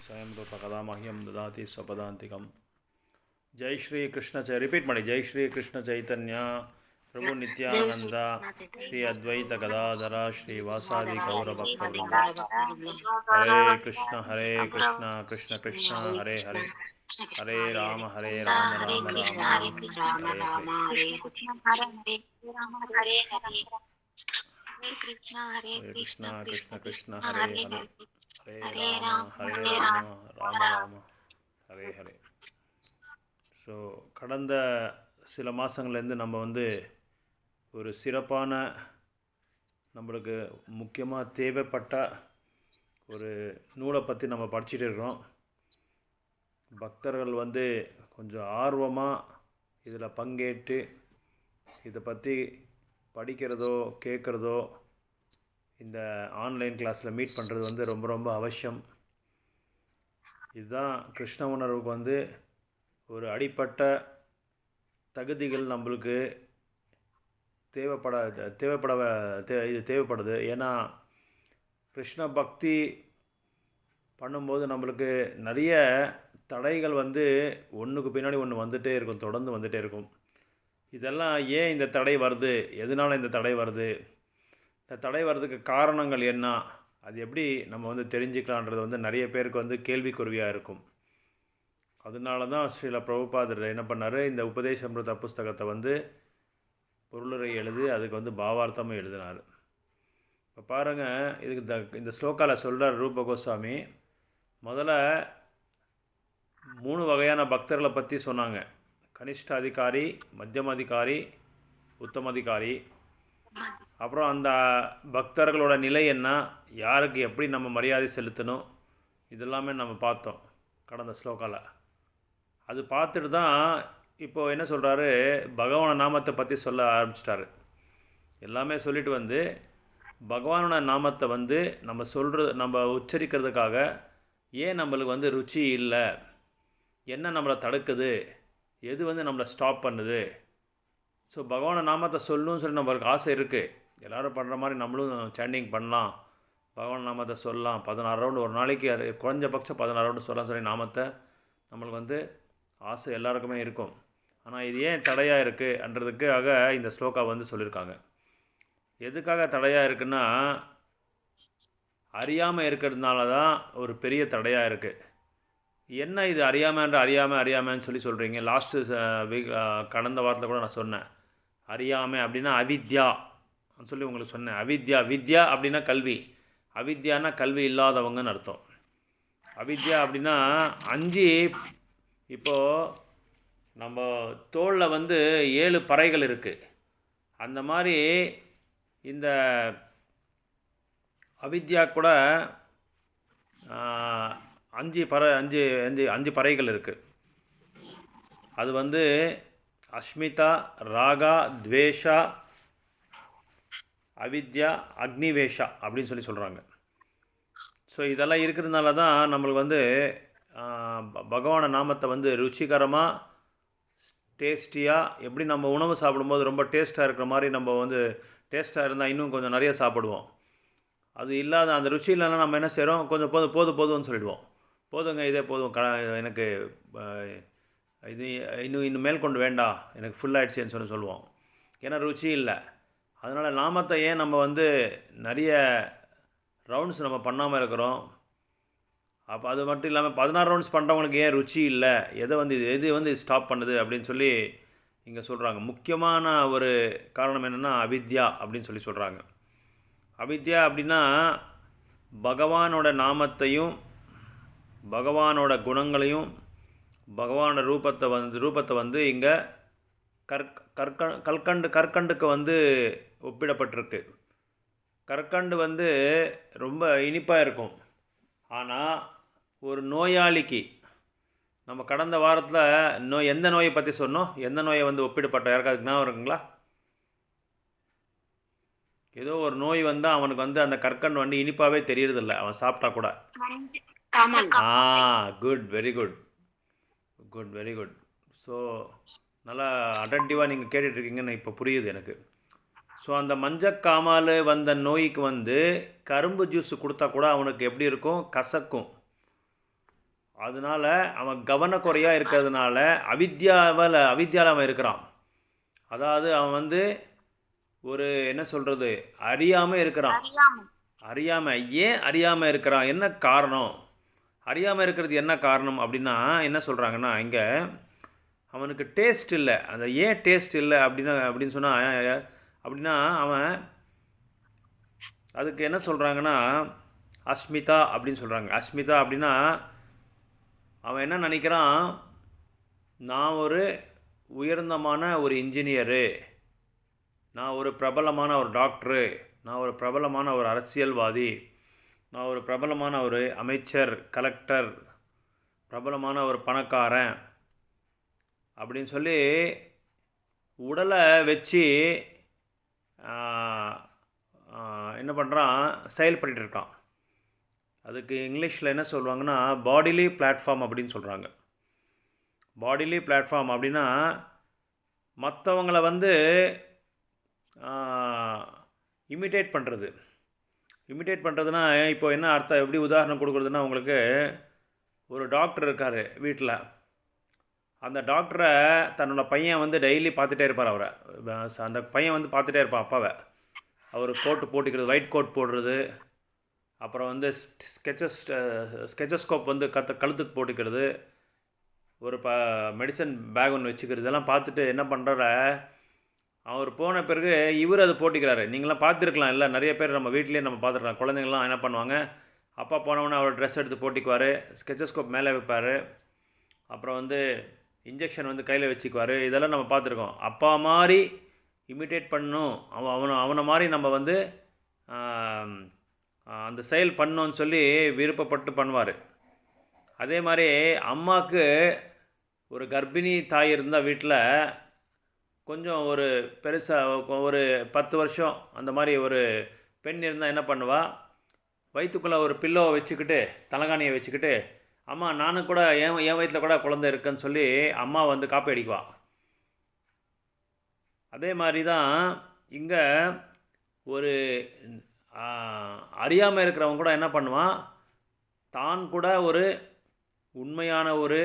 स्वयं रूप कदा मह्यम ददाति स्वपदांतिकम। जय श्री कृष्ण रिपीट ಮಾಡಿ जय श्री कृष्ण चैतन्य प्रभु नित्यानंद श्री अद्वैत गदाधर श्रीवासादि गौर भक्तवृंद। हरे कृष्ण कृष्ण कृष्ण हरे हरे हरे राम राम राम हरे हरे। हरे कृष्ण कृष्ण कृष्ण हरे हरे हरे राम राम राम हरे हरे। ஸோ கடந்த சில மாதங்கள்லேருந்து நம்ம ஒரு சிறப்பான நம்மளுக்கு முக்கியமாக தேவைப்பட்ட ஒரு நூலை பற்றி நம்ம படிச்சுட்டு இருக்கிறோம். பக்தர்கள் கொஞ்சம் ஆர்வமாக இதில் பங்கேற்று இதை பற்றி படிக்கிறதோ கேட்குறதோ இந்த ஆன்லைன் கிளாஸில் மீட் பண்ணுறது ரொம்ப ரொம்ப அவசியம். இதுதான் கிருஷ்ண உணர்வுக்கு ஒரு அடிப்பட்ட தகுதிகள் நம்மளுக்கு இது தேவைப்படுது. ஏன்னா கிருஷ்ண பக்தி பண்ணும்போது நம்மளுக்கு நிறைய தடைகள் ஒன்றுக்கு பின்னாடி ஒன்று வந்துகிட்டே இருக்கும், தொடர்ந்து வந்துகிட்டே இருக்கும். இதெல்லாம் ஏன் இந்த தடை வருது, எதனால் இந்த தடை வருது, இந்த தடை வர்றதுக்கு காரணங்கள் என்ன, அது எப்படி நம்ம தெரிஞ்சுக்கலான்றது நிறைய பேருக்கு கேள்விக்குறியாக இருக்கும். அதனால தான் ஸ்ரீல பிரபுபாதர் என்ன பண்ணார், இந்த உபதேசமிருத புஸ்தகத்தை பொருளுரை எழுதி அதுக்கு பாவார்த்தமும் எழுதினார். இப்போ பாருங்கள், இதுக்கு இந்த ஸ்லோகாவில் சொல்கிறார் ரூப கோஸ்வாமி. முதல்ல 3 வகையான பக்தர்களை பற்றி சொன்னாங்க. கனிஷ்ட அதிகாரி, மத்தியம அதிகாரி, உத்தம அதிகாரி. அப்புறம் அந்த பக்தர்களோட நிலை என்ன, யாருக்கு எப்படி நம்ம மரியாதை செலுத்தணும், இதெல்லாமே நம்ம பார்த்தோம் கடந்த ஸ்லோகாவில். அது பார்த்துட்டு தான் இப்போது என்ன சொல்கிறாரு, பகவான நாமத்தை பற்றி சொல்ல ஆரம்பிச்சிட்டாரு. எல்லாமே சொல்லிட்டு பகவானோட நாமத்தை நம்ம உச்சரிக்கிறதுக்காக ஏன் நம்மளுக்கு ருச்சி இல்லை, என்ன நம்மளை தடுக்குது, எது நம்மளை ஸ்டாப் பண்ணுது. ஸோ பகவான நாமத்தை சொல்லணும்னு சொல்லி நம்மளுக்கு ஆசை இருக்குது. எல்லோரும் பண்ணுற மாதிரி நம்மளும் சாண்டிங் பண்ணலாம், பகவான் நாமத்தை சொல்லலாம். 16 ரவுண்டு ஒரு நாளைக்கு, குறைஞ்சபட்சம் 16 ரவுண்டு சொல்லலாம் சொல்லி நாமத்தை நம்மளுக்கு ஆசை எல்லாருக்குமே இருக்கும். ஆனால் இது ஏன் தடையாக இருக்குன்றதுக்காக இந்த ஸ்லோகா சொல்லியிருக்காங்க. எதுக்காக தடையாக இருக்குன்னா, அறியாமல் இருக்கிறதுனால தான் ஒரு பெரிய தடையாக இருக்குது. என்ன இது அறியாமைன்னு சொல்கிறீங்க. லாஸ்ட்டு கடந்த வாரத்தில் கூட நான் சொன்னேன், அறியாமை அப்படின்னா அவித்யா சொல்லி உங்களுக்கு சொன்னேன். வித்யா அப்படின்னா கல்வி, அவித்யானா கல்வி இல்லாதவங்கன்னு அர்த்தம். அவித்யா அப்படின்னா 5. இப்போது நம்ம தோளில் 7 பறைகள் இருக்குது. அந்த மாதிரி இந்த அவித்யா கூட 5 பறைகள் இருக்குது. அது அஸ்மிதா, ராகா, துவேஷா, அவித்யா, அக்னிவேஷா அப்படின்னு சொல்கிறாங்க. ஸோ இதெல்லாம் இருக்கிறதுனால தான் நம்மளுக்கு பகவான நாமத்தை ருச்சிகரமாக டேஸ்டியாக, எப்படி நம்ம உணவு சாப்பிடும்போது ரொம்ப டேஸ்ட்டாக இருக்கிற மாதிரி நம்ம டேஸ்ட்டாக இருந்தால் இன்னும் கொஞ்சம் நிறைய சாப்பிடுவோம். அது இல்லாத அந்த ருச்சி இல்லைன்னா நம்ம என்ன செய்கிறோம், கொஞ்சம் போதும்னு சொல்லிடுவோம். போதுங்க, இதே போதும், எனக்கு இது இன்னும் மேற்கொண்டு வேண்டாம், எனக்கு ஃபுல் ஆகிடுச்சின்னு சொல்லுவோம். ஏன்னா ருச்சி இல்லை. அதனால் நாமத்தை ஏன் நம்ம நிறைய ரவுண்ட்ஸ் நம்ம பண்ணாமல் இருக்கிறோம். அப்போ அது மட்டும் இல்லாமல் 16 ரவுண்ட்ஸ் பண்ணுறவங்களுக்கு ஏன் ருச்சி இல்லை, எது ஸ்டாப் பண்ணுது அப்படின்னு சொல்லி இங்கே சொல்கிறாங்க. முக்கியமான ஒரு காரணம் என்னென்னா அவித்யா அப்படின்னு சொல்கிறாங்க. அவித்யா அப்படின்னா பகவானோட நாமத்தையும் பகவானோட குணங்களையும் பகவானோட ரூபத்தை இங்கே கற்கண்டுக்கு ஒப்பிடப்பட்டிருக்கு. கற்கண்டு ரொம்ப இனிப்பாக இருக்கும். ஆனால் ஒரு நோயாளிக்கு, நம்ம கடந்த வாரத்தில் எந்த நோயை பற்றி சொன்னோம், எந்த நோயை ஒப்பிடப்பட்ட யாருக்காவது ஞாபகம் இருக்குங்களா? ஏதோ ஒரு நோய் அவனுக்கு அந்த கற்கண்டு இனிப்பாகவே தெரியறதில்ல, அவன் சாப்பிட்டா கூட. Good, very good. ஸோ நல்லா அட்டன்டிவாக நீங்கள் கேட்டுட்ருக்கீங்கன்னு இப்போ புரியுது எனக்கு. ஸோ அந்த மஞ்சக்காமால் வந்த நோய்க்கு கரும்பு ஜூஸ் கொடுத்தா கூட அவனுக்கு எப்படி இருக்கும், கசக்கும். அதனால் அவன் கவனக்குறையாக இருக்கிறதுனால அவித்யாவில் அவன் இருக்கிறான். அதாவது அவன் வந்து ஒரு என்ன சொல்கிறது, அறியாமல் இருக்கிறான். அறியாமல் ஏன் அறியாமல் இருக்கிறான், என்ன காரணம், அறியாமல் இருக்கிறது என்ன காரணம் அப்படின்னா என்ன சொல்கிறாங்கன்னா, இங்கே அவனுக்கு டேஸ்ட் இல்லை. அந்த ஏன் டேஸ்ட் இல்லை அப்படின்னு சொன்னால் அப்படின்னா அவன் அதுக்கு என்ன சொல்கிறாங்கன்னா அஸ்மிதா அப்படின்னு சொல்கிறாங்க. அஸ்மிதா அப்படின்னா அவன் என்ன நினைக்கிறான், நான் ஒரு உயர்ந்தமான ஒரு இன்ஜினியரு, நான் ஒரு பிரபலமான ஒரு டாக்டரு, நான் ஒரு பிரபலமான ஒரு அரசியல்வாதி, நான் ஒரு பிரபலமான ஒரு அமைச்சர், கலெக்டர், பிரபலமான ஒரு பணக்காரன் அப்படின்னு சொல்லி உடலை வச்சு என்ன பண்ணுறான், செயல்பட்டு இருக்கான். அதுக்கு இங்கிலீஷில் என்ன சொல்லுவாங்கன்னா பாடிலி பிளாட்ஃபார்ம் அப்படின்னு சொல்கிறாங்க. பாடிலி பிளாட்ஃபார்ம் அப்படின்னா மற்றவங்கள வந்து இமிட்டேட் பண்ணுறது. இமிட்டேட் பண்ணுறதுனா இப்போ என்ன அர்த்தம், எப்படி உதாரணம் கொடுக்குறதுன்னா, உங்களுக்கு ஒரு டாக்டர் இருக்கார் வீட்டில். அந்த டாக்டரை தன்னோட பையன் வந்து டெய்லி பார்த்துட்டே இருப்பார். அவரை அந்த பையன் வந்து பார்த்துட்டே இருப்பான் அப்பாவை. அவர் கோட்டு போட்டுக்கிறது, ஒயிட் கோட் போடுறது, அப்புறம் வந்து ஸ்கெச்சஸ்கோப் வந்து கழுத்துக்கு போட்டுக்கிறது, ஒரு மெடிசன் பேக் ஒன்று வச்சுக்கிறது, இதெல்லாம் பார்த்துட்டு என்ன பண்ணுறார, அவர் போன பிறகு இவர் அதை போட்டிக்கிறாரு. நீங்களாம் பார்த்துருக்கலாம், இல்லை நிறைய பேர் நம்ம வீட்லேயே நம்ம பார்த்துருக்கலாம். குழந்தைங்களாம் என்ன பண்ணுவாங்க, அப்பா போனவொடனே அவர் ட்ரெஸ் எடுத்து போட்டிக்குவார், ஸ்கெச்சஸ்கோப் மேலே வைப்பார், அப்புறம் வந்து இன்ஜெக்ஷன் வந்து கையில் வச்சுக்குவார். இதெல்லாம் நம்ம பார்த்துருக்கோம். அப்பா மாதிரி இமிட்டேட் பண்ணணும், அவனை மாதிரி நம்ம வந்து அந்த செயல் பண்ணோன்னு சொல்லி விருப்பப்பட்டு பண்ணுவார். அதே மாதிரி அம்மாவுக்கு ஒரு கர்ப்பிணி தாய் இருந்தால் வீட்டில் கொஞ்சம் ஒரு பெருசாக ஒரு 10 வருஷம் அந்த மாதிரி ஒரு பெண் இருந்தால் என்ன பண்ணுவா, வயிற்றுக்குள்ளே ஒரு பில்லோவை வச்சுக்கிட்டு, தலகாணியை வச்சுக்கிட்டு, அம்மா நானும் கூட என் வயிற்றில் கூட குழந்தை இருக்குன்னு சொல்லி அம்மா வந்து காப்பி அடிக்குவா. அதே மாதிரி தான் இங்கே ஒரு அறியாமல் இருக்கிறவங்க கூட என்ன பண்ணுவான், தான் கூட ஒரு உண்மையான ஒரு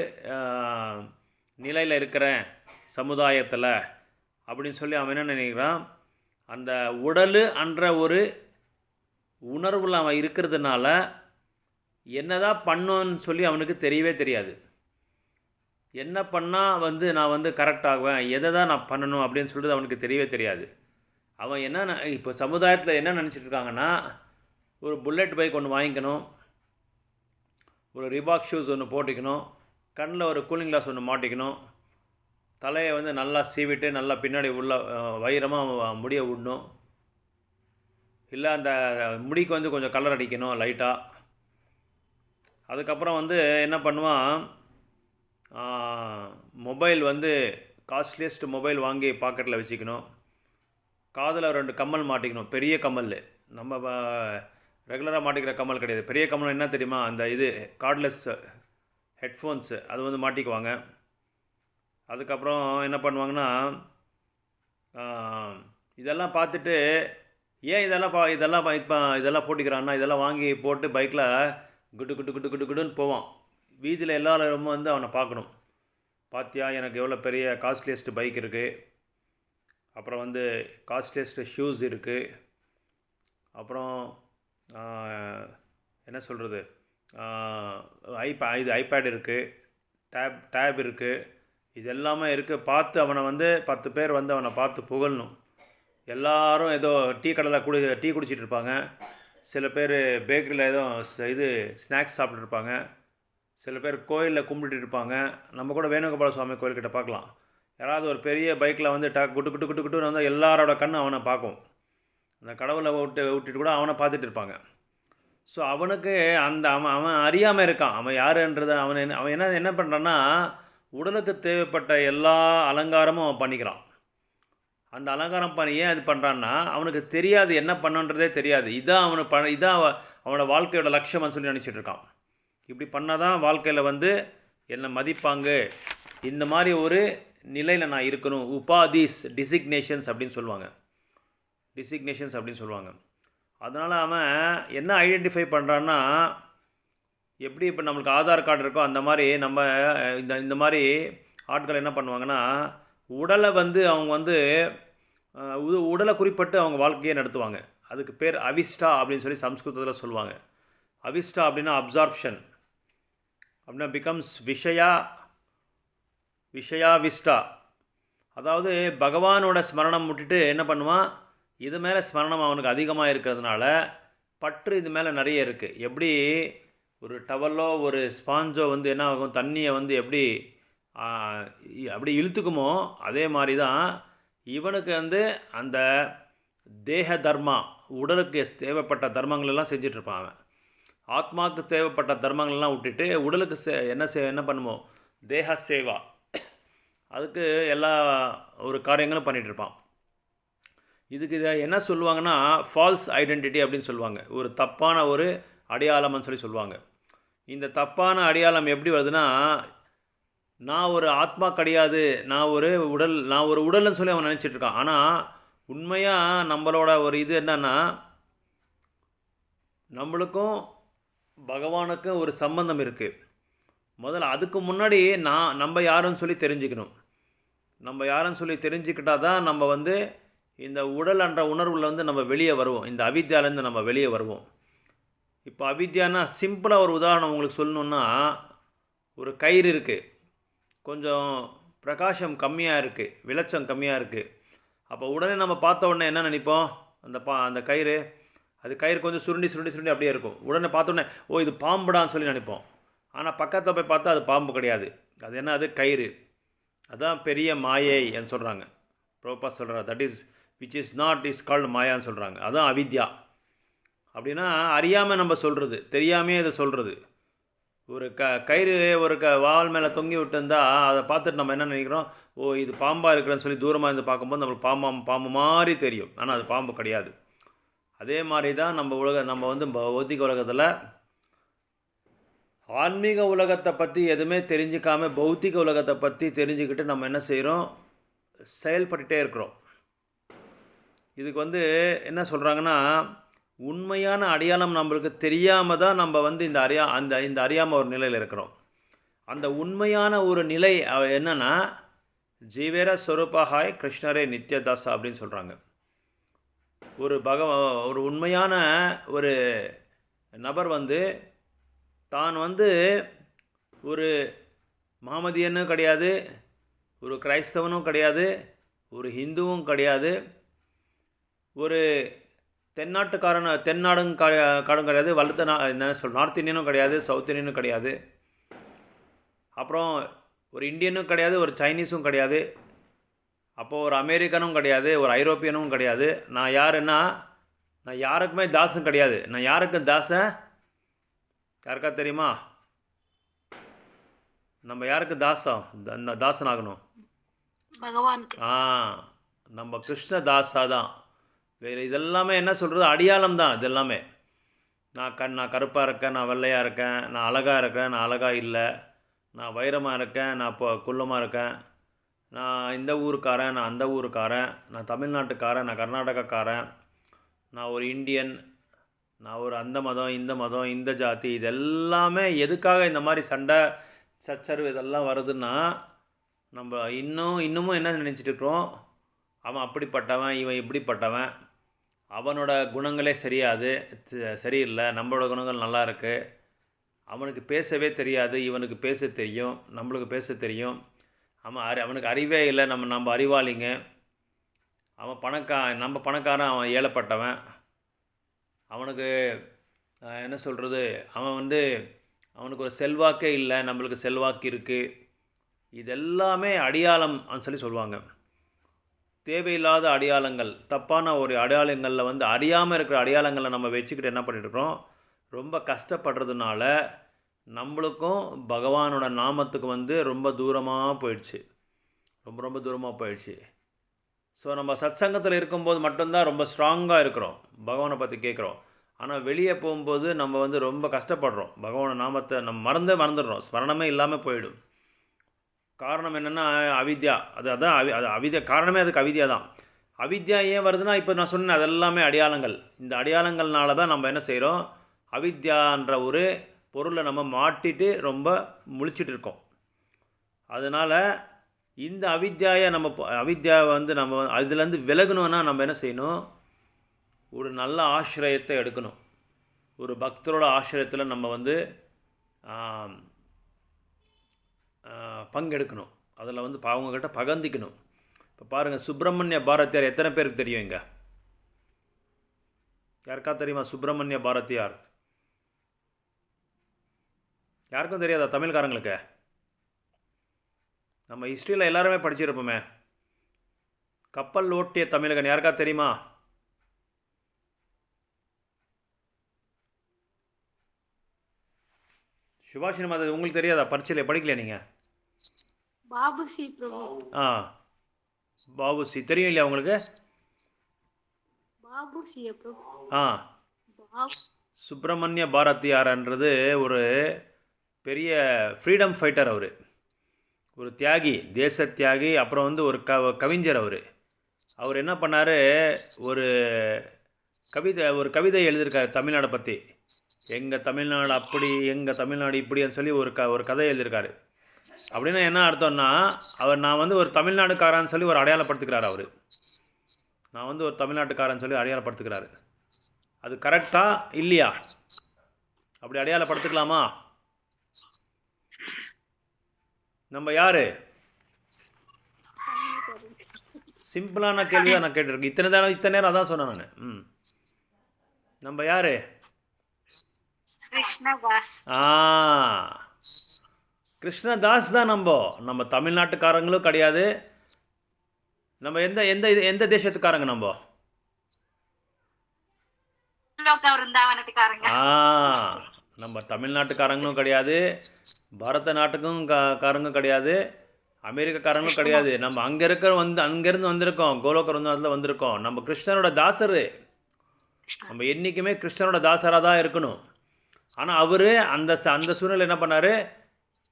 நிலையில் இருக்கிறேன் சமுதாயத்தில் அப்படின்னு சொல்லி அவன் என்ன நினைக்கிறான், அந்த உடல் என்ற ஒரு உணர்வில் அவன் இருக்கிறதுனால என்னதான் பண்ணோன்னு சொல்லி அவனுக்கு தெரியவே தெரியாது. என்ன பண்ணால் வந்து நான் வந்து கரெக்ட் ஆகுவேன், எதை தான் நான் பண்ணணும் அப்படின்னு சொல்லிட்டு அவனுக்கு தெரியவே தெரியாது. அவன் என்ன இப்போ சமுதாயத்தில் என்ன நினச்சிட்டு இருக்காங்கன்னா, ஒரு புல்லட் பைக் ஒன்று வாங்கிக்கணும், ஒரு ரிபாக் ஷூஸ் ஒன்று போட்டிக்கணும், கண்ணில் ஒரு கூலிங் கிளாஸ் ஒன்று மாட்டிக்கணும், தலையை வந்து நல்லா சீவிட்டு நல்லா பின்னாடி உள்ள வைரமாக முடிய விடணும், இல்லை அந்த முடிக்கு வந்து கொஞ்சம் கலர் அடிக்கணும் லைட்டாக. அதுக்கப்புறம் வந்து என்ன பண்ணுவான், மொபைல் வந்து காஸ்ட்லியஸ்ட் மொபைல் வாங்கி பாக்கெட்டில் வச்சுக்கணும், காதில் 2 கம்மல் மாட்டிக்கணும், பெரிய கம்மல், நம்ம ரெகுலராக மாட்டிக்கிற கம்மல் கிடையாது. பெரிய கம்மல் என்ன தெரியுமா, அந்த இது கார்ட்லெஸ் ஹெட்ஃபோன்ஸு அது வந்து மாட்டிக்குவாங்க. அதுக்கப்புறம் என்ன பண்ணுவாங்கன்னா, இதெல்லாம் பார்த்துட்டு ஏன் இதெல்லாம் போட்டிக்கிறான்னா, இதெல்லாம் வாங்கி போட்டு பைக்கில் குட்டு குட்டு குட்டு குட்டு குட்டுன்னு போவான். வீதியில் எல்லாரும் வந்து அவனை பார்க்கணும், பாத்தியா எனக்கு எவ்வளோ பெரிய காஸ்ட்லியஸ்ட் பைக் இருக்குது, அப்புறம் வந்து காஸ்ட்லியஸ்ட் ஷூஸ் இருக்குது, அப்புறம் என்ன சொல்கிறது, ஐபேட் இருக்குது, டேப் இருக்குது, இது எல்லாமே இருக்குது. பார்த்து அவனை வந்து 10 பேர் வந்து அவனை பார்த்து புகழணும். எல்லாரும் ஏதோ டீ கடையில் டீ குடிச்சிட்டு இருப்பாங்க, சில பேர் பேக்கரியில் ஏதோ இது ஸ்நாக்ஸ் சாப்பிட்டுருப்பாங்க, சில பேர் கோயிலில் கும்பிட்டுட்டு இருப்பாங்க. நம்ம கூட வேணுகோபால சுவாமி கோயில்கிட்ட பார்க்கலாம், யாராவது ஒரு பெரிய பைக்கில் வந்து குட்டு குட்டு குட்டு குட்டுன்னு வந்து எல்லாரோட கண்ணு அவனை பார்க்கும். அந்த கடவுளை விட்டுட்டு கூட அவனை பார்த்துட்டு இருப்பாங்க. ஸோ அவனுக்கு அந்த அவன் அறியாமல் இருக்கான், அவன் யாருன்றதை அவன் என்ன பண்ணுறான்னா, உடலுக்கு தேவைப்பட்ட எல்லா அலங்காரமும் அவன் பண்ணிக்கிறான். அந்த அலங்காரம் பண்ணி ஏன் அது பண்ணுறான்னா, அவனுக்கு தெரியாது என்ன பண்ணுன்றதே தெரியாது. இதான் அவனோட வாழ்க்கையோட லட்சியம்னு சொல்லி நினச்சிட்டு இருக்கான். இப்படி பண்ணால் தான் வாழ்க்கையில் வந்து என்னை மதிப்பாங்க, இந்த மாதிரி ஒரு நிலையில் நான் இருக்கணும். உபாதிஸ், டிசிக்னேஷன்ஸ் அப்படின்னு சொல்லுவாங்க. அதனால் அவன் என்ன ஐடென்டிஃபை பண்ணுறான்னா, எப்படி இப்போ நம்மளுக்கு ஆதார் கார்டு இருக்கோ அந்த மாதிரி நம்ம இந்த மாதிரி ஆட்கள் என்ன பண்ணுவாங்கன்னா, உடலை வந்து அவங்க வந்து உடலை குறிப்பிட்டு அவங்க வாழ்க்கையை நடத்துவாங்க. அதுக்கு பேர் அவிஷ்டா அப்படின்னு சொல்லி சம்ஸ்கிருதத்தில் சொல்லுவாங்க. அவிஷ்டா அப்படின்னா அப்சார்ப்ஷன், அப்படின்னா பிகம்ஸ் விஷயாவிஷ்டா. அதாவது பகவானோட ஸ்மரணம் விட்டுட்டு என்ன பண்ணுவான், இது மேலே ஸ்மரணம் அவனுக்கு அதிகமாக இருக்கிறதுனால பற்று இது மேலே நிறைய இருக்குது. எப்படி ஒரு டவலோ ஒரு ஸ்பாஞ்சோ வந்து என்ன ஆகும், தண்ணியை வந்து எப்படி அப்படி இழுத்துக்குமோ அதே மாதிரி தான் இவனுக்கு வந்து அந்த தேக தர்மா, உடலுக்கு தேவைப்பட்ட தர்மங்கள் எல்லாம் செஞ்சிட்ருப்பான் அவன். ஆத்மாவுக்கு தேவைப்பட்ட தர்மங்கள்லாம் விட்டுட்டு உடலுக்கு என்ன பண்ணுமோ தேக சேவா, அதுக்கு எல்லா ஒரு காரியங்களும் பண்ணிகிட்ருப்பான். இதுக்கு இதை என்ன சொல்லுவாங்கன்னா ஃபால்ஸ் ஐடென்டிட்டி அப்படின்னு சொல்லுவாங்க. ஒரு தப்பான ஒரு அடையாளம்னு சொல்லுவாங்க. இந்த தப்பான அடையாளம் எப்படி வருதுன்னா, நான் ஒரு ஆத்மா கிடையாது, நான் ஒரு உடல்னு சொல்லி அவன் நினச்சிட்ருக்கான். ஆனால் உண்மையாக நம்மளோட ஒரு இது என்னன்னா, நம்மளுக்கும் பகவானுக்கும் ஒரு சம்பந்தம் இருக்குது. முதல்ல அதுக்கு முன்னாடி நம்ம யாருன்னு சொல்லி தெரிஞ்சுக்கணும். நம்ம யாருன்னு சொல்லி தெரிஞ்சுக்கிட்டால் தான் நம்ம வந்து இந்த உடல் என்ற உணர்வில் வந்து நம்ம வெளியே வருவோம். இந்த அவித்யாலேருந்து நம்ம வெளியே வருவோம். இப்போ அவித்யானா சிம்பிளாக ஒரு உதாரணம் உங்களுக்கு சொல்லணுன்னா, ஒரு கயிறு இருக்குது, கொஞ்சம் பிரகாசம் கம்மியாக இருக்குது, வெளிச்சம் கம்மியாக இருக்குது. அப்போ உடனே நம்ம பார்த்த உடனே என்ன நினைப்போம், அந்த கயிறு கொஞ்சம் சுருண்டி அப்படியே இருக்கும். உடனே பார்த்தோன்னே ஓ இது பாம்புடான்னு சொல்லி நினைப்போம். ஆனால் பக்கத்தில் போய் பார்த்தா அது பாம்பு கிடையாது. அது என்ன, அது கயிறு. அதுதான் பெரிய மாயை என்று சொல்கிறாங்க. பிரபுபாத் சொல்கிறார், that is which is not is called மாயான்னு சொல்கிறாங்க. அதுதான் அவித்யா. அப்படின்னா அறியாமல் நம்ம சொல்கிறது, தெரியாமே இதை சொல்கிறது. ஒரு கயிறு ஒரு வால் மேலே தொங்கி விட்டுருந்தால் அதை பார்த்துட்டு நம்ம என்ன நினைக்கிறோம், ஓ இது பாம்பாக இருக்கிறேன்னு சொல்லி தூரமாக இருந்து பார்க்கும்போது நம்மளுக்கு பாம்பு மாதிரி தெரியும். ஆனால் அது பாம்பு கிடையாது. அதே மாதிரி தான் நம்ம வந்து பௌத்திக உலகத்தில் ஆன்மீக உலகத்தை பற்றி எதுவுமே தெரிஞ்சிக்காமல் பௌத்திக உலகத்தை பற்றி தெரிஞ்சுக்கிட்டு நம்ம என்ன செய்கிறோம், செயல்பட்டுகிட்டே இருக்கிறோம். இதுக்கு வந்து என்ன சொல்கிறாங்கன்னா, உண்மையான அடையாளம் நம்மளுக்கு தெரியாமல் தான் நம்ம வந்து இந்த அறியாமல் ஒரு நிலையில் இருக்கிறோம். அந்த உண்மையான ஒரு நிலை என்னென்னா, ஜீவேர ஸ்வரூபஹாய் கிருஷ்ணரே நித்யதாசா அப்படின்னு சொல்கிறாங்க. ஒரு உண்மையான ஒரு நபர் வந்து தான் வந்து ஒரு மஹமதியனும் கிடையாது, ஒரு கிரைஸ்தவனும் கிடையாது, ஒரு ஹிந்துவும் கிடையாது, ஒரு தென்னாடும் கிடையாது, நார்த் இந்தியனும் கிடையாது, சவுத் இந்தியனும் கிடையாது, அப்புறம் ஒரு இந்தியனும் கிடையாது, ஒரு சைனீஸும் கிடையாது, அப்போது ஒரு அமெரிக்கனும் கிடையாது, ஒரு ஐரோப்பியனும் கிடையாது. நான் யாருன்னா, நான் யாருக்குமே தாசன் கிடையாது. நான் யாருக்கு தாசன், யாருக்கா தெரியுமா? நம்ம யாருக்கு தாசன் ஆகணும்? பகவானுக்கு. நம்ம கிருஷ்ண தாசா தான். வேறு இதெல்லாமே என்ன சொல்கிறது, அடையாளம் தான். இது எல்லாமே நான் கருப்பாக இருக்கேன், நான் வெள்ளையாக இருக்கேன், நான் அழகாக இருக்கேன், நான் அழகாக இல்லை, நான் வைரமாக இருக்கேன், நான் இப்போ குள்ளமாக இருக்கேன், நான் இந்த ஊருக்காரன், நான் அந்த ஊருக்காரன், நான் தமிழ்நாட்டுக்காரன், நான் கர்நாடகாக்காரன், நான் ஒரு இந்தியன், நான் ஒரு அந்த மதம், இந்த மதம், இந்த ஜாதி. இது எல்லாமே எதுக்காக இந்த மாதிரி சண்டை சச்சரவு இதெல்லாம் வருதுன்னா, நம்ம இன்னமும் என்ன நினச்சிட்டு இருக்கிறோம், அவன் அப்படிப்பட்டவன், இவன் இப்படிப்பட்டவன், அவனோட குணங்களே சரியில்லை, நம்மளோட குணங்கள் நல்லா இருக்குது, அவனுக்கு பேசவே தெரியாது, இவனுக்கு பேச தெரியும், நம்மளுக்கு பேச தெரியும், அவனுக்கு அறிவே இல்லை, நம்ம அறிவாளிங்க, நம்ம பணக்காரன், அவன் ஏழப்பட்டவன், அவனுக்கு என்ன சொல்கிறது, அவனுக்கு ஒரு செல்வாக்கே இல்லை, நம்மளுக்கு செல்வாக்கு இருக்குது. இதெல்லாமே அடையாளம் சொல்லி சொல்லுவாங்க. தேவையில்லாத அடையாளங்கள், தப்பான ஒரு அடையாளங்களில் வந்து அறியாமல் இருக்கிற அடையாளங்களை நம்ம வச்சுக்கிட்டு என்ன பண்ணிட்டுருக்கோம், ரொம்ப கஷ்டப்படுறதுனால நம்மளுக்கும் பகவானோட நாமத்துக்கு வந்து ரொம்ப தூரமாக போயிடுச்சு. ரொம்ப தூரமாக போயிடுச்சு. ஸோ நம்ம சத்சங்கத்தில் இருக்கும்போது மட்டும்தான் ரொம்ப ஸ்ட்ராங்காக இருக்கிறோம், பகவானை பற்றி கேட்குறோம். ஆனால் வெளியே போகும்போது நம்ம வந்து ரொம்ப கஷ்டப்படுறோம். பகவான நாமத்தை நம்ம மறந்துடுறோம், ஸ்மரணமே இல்லாமல் போயிடும். காரணம் என்னென்னா அவித்யா. அதான் அவித்யா காரணமே, அதுக்கு அவித்யா தான். அவித்யா ஏன் வருதுன்னா, இப்போ நான் சொன்னேன், அது எல்லாமே அடையாளங்கள். இந்த அடையாளங்கள்னால தான் நம்ம என்ன செய்கிறோம், அவித்யான்ற ஒரு பொருளை நம்ம மாட்டிட்டு ரொம்ப முழிச்சிட்டு இருக்கோம். அதனால் இந்த அவித்யாவை வந்து நம்ம அதுலேருந்து விலகணுன்னா நம்ம என்ன செய்யணும்? ஒரு நல்ல ஆசிரியத்தை எடுக்கணும். ஒரு பக்தரோட ஆசிரியத்தில் நம்ம வந்து பங்கெடுக்கணும். அதில் வந்து அவங்கக்கிட்ட பகிர்ந்துக்கணும். இப்போ பாருங்கள், சுப்பிரமணிய பாரதியார் எத்தனை பேருக்கு தெரியும்? இங்கே யாருக்கா தெரியுமா சுப்பிரமணிய பாரதியார்? யாருக்கும் தெரியாதா தமிழ்காரங்களுக்கு? நம்ம ஹிஸ்ட்ரியில் எல்லாருமே படிச்சிருப்போமே. கப்பல் ஓட்டிய தமிழகன் யாருக்கா தெரியுமா? சுபாஷினி மாதா உங்களுக்கு தெரியாதா? பரீட்சையில் படிக்கலையா நீங்கள்? பாபுசி பிரபு. பாபுசி தெரியும் இல்லையா உங்களுக்கு? பாபுசி பிரபு. சுப்பிரமணிய பாரதியார்ன்றது ஒரு பெரிய ஃப்ரீடம் ஃபைட்டர். அவர் ஒரு தியாகி, தேச தியாகி. அப்புறம் வந்து ஒரு கவிஞர். அவர் என்ன பண்ணார்? ஒரு கவிதை எழுதியிருக்காரு தமிழ்நாடை பற்றி. எங்கள் தமிழ்நாடு அப்படி, எங்கள் தமிழ்நாடு இப்படின்னு சொல்லி ஒரு கதை எழுதியிருக்காரு. அப்படின்னா என்ன அர்த்தம்னா, நான் வந்து ஒரு தமிழ்நாடுக்காரன்னு சொல்லி ஒரு அடையாளப்படுத்துக்கிறார். நான் வந்து ஒரு தமிழ்நாட்டுக்காரன்னு சொல்லி அடையாளப்படுத்துக்கிறாரு. அது கரெக்டா இல்லையா? அப்படி அடையாளப்படுத்திக்கலாமா? நம்ம யார்? சிம்பிளான கேள்வி தான் நான் கேட்டிருக்கேன். இத்தனை நேரம் அதான் சொன்னேன் நான். நம்ம யார்? கிருஷ்ணதாஸ். கிருஷ்ணதாஸ் தான். நம்ம தமிழ்நாட்டுக்காரங்களும் கிடையாது. நம்ம எந்த எந்த எந்த தேசத்துக்காரங்க? நம்ம தமிழ்நாட்டுக்காரங்களும் கிடையாது, பாரத நாட்டுக்கும் காரங்களும் கிடையாது, அமெரிக்காக்காரங்களும் கிடையாது. நம்ம அங்கேருந்து வந்திருக்கோம், கோலோக விருந்தாவனத்தில் வந்திருக்கோம். நம்ம கிருஷ்ணரோட தாசர். நம்ம என்றைக்குமே கிருஷ்ணரோட தாசராக தான் இருக்கணும். ஆனால் அவர் அந்த சூழ்நிலை என்ன பண்ணார்?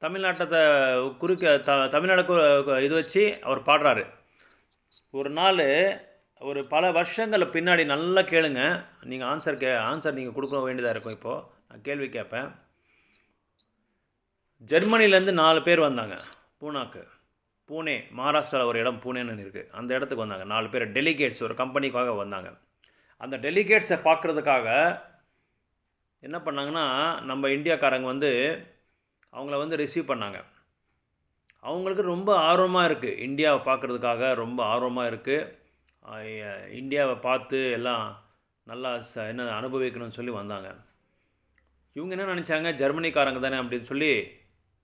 தமிழ்நாட்டை தமிழ்நாடுக்கு இது வச்சு அவர் பாடுறாரு. ஒரு நாள் ஒரு பல வருஷங்கள் பின்னாடி நல்லா கேளுங்க. நீங்கள் ஆன்சர் நீங்கள் கொடுக்க வேண்டியதாக இருக்கும். இப்போது நான் கேள்வி கேட்பேன். ஜெர்மனிலேருந்து 4 பேர் வந்தாங்க பூனே, மகாராஷ்டிராவில் ஒரு இடம் பூனேன்னு இருக்குது. அந்த இடத்துக்கு வந்தாங்க 4 பேர் டெலிகேட்ஸ். ஒரு கம்பெனிக்காக வந்தாங்க. அந்த டெலிகேட்ஸை பார்க்குறதுக்காக என்ன பண்ணாங்கன்னா, நம்ம இந்தியாக்காரங்க வந்து அவங்கள வந்து ரிசீவ் பண்ணாங்க. அவங்களுக்கு ரொம்ப ஆர்வமாக இருக்குது, இந்தியாவை பார்க்குறதுக்காக ரொம்ப ஆர்வமாக இருக்குது. இந்தியாவை பார்த்து எல்லாம் நல்லா என்ன அனுபவிக்கணும்னு சொல்லி வந்தாங்க. இவங்க என்ன நினச்சாங்க, ஜெர்மனிக்காரங்க தானே அப்படின்னு சொல்லி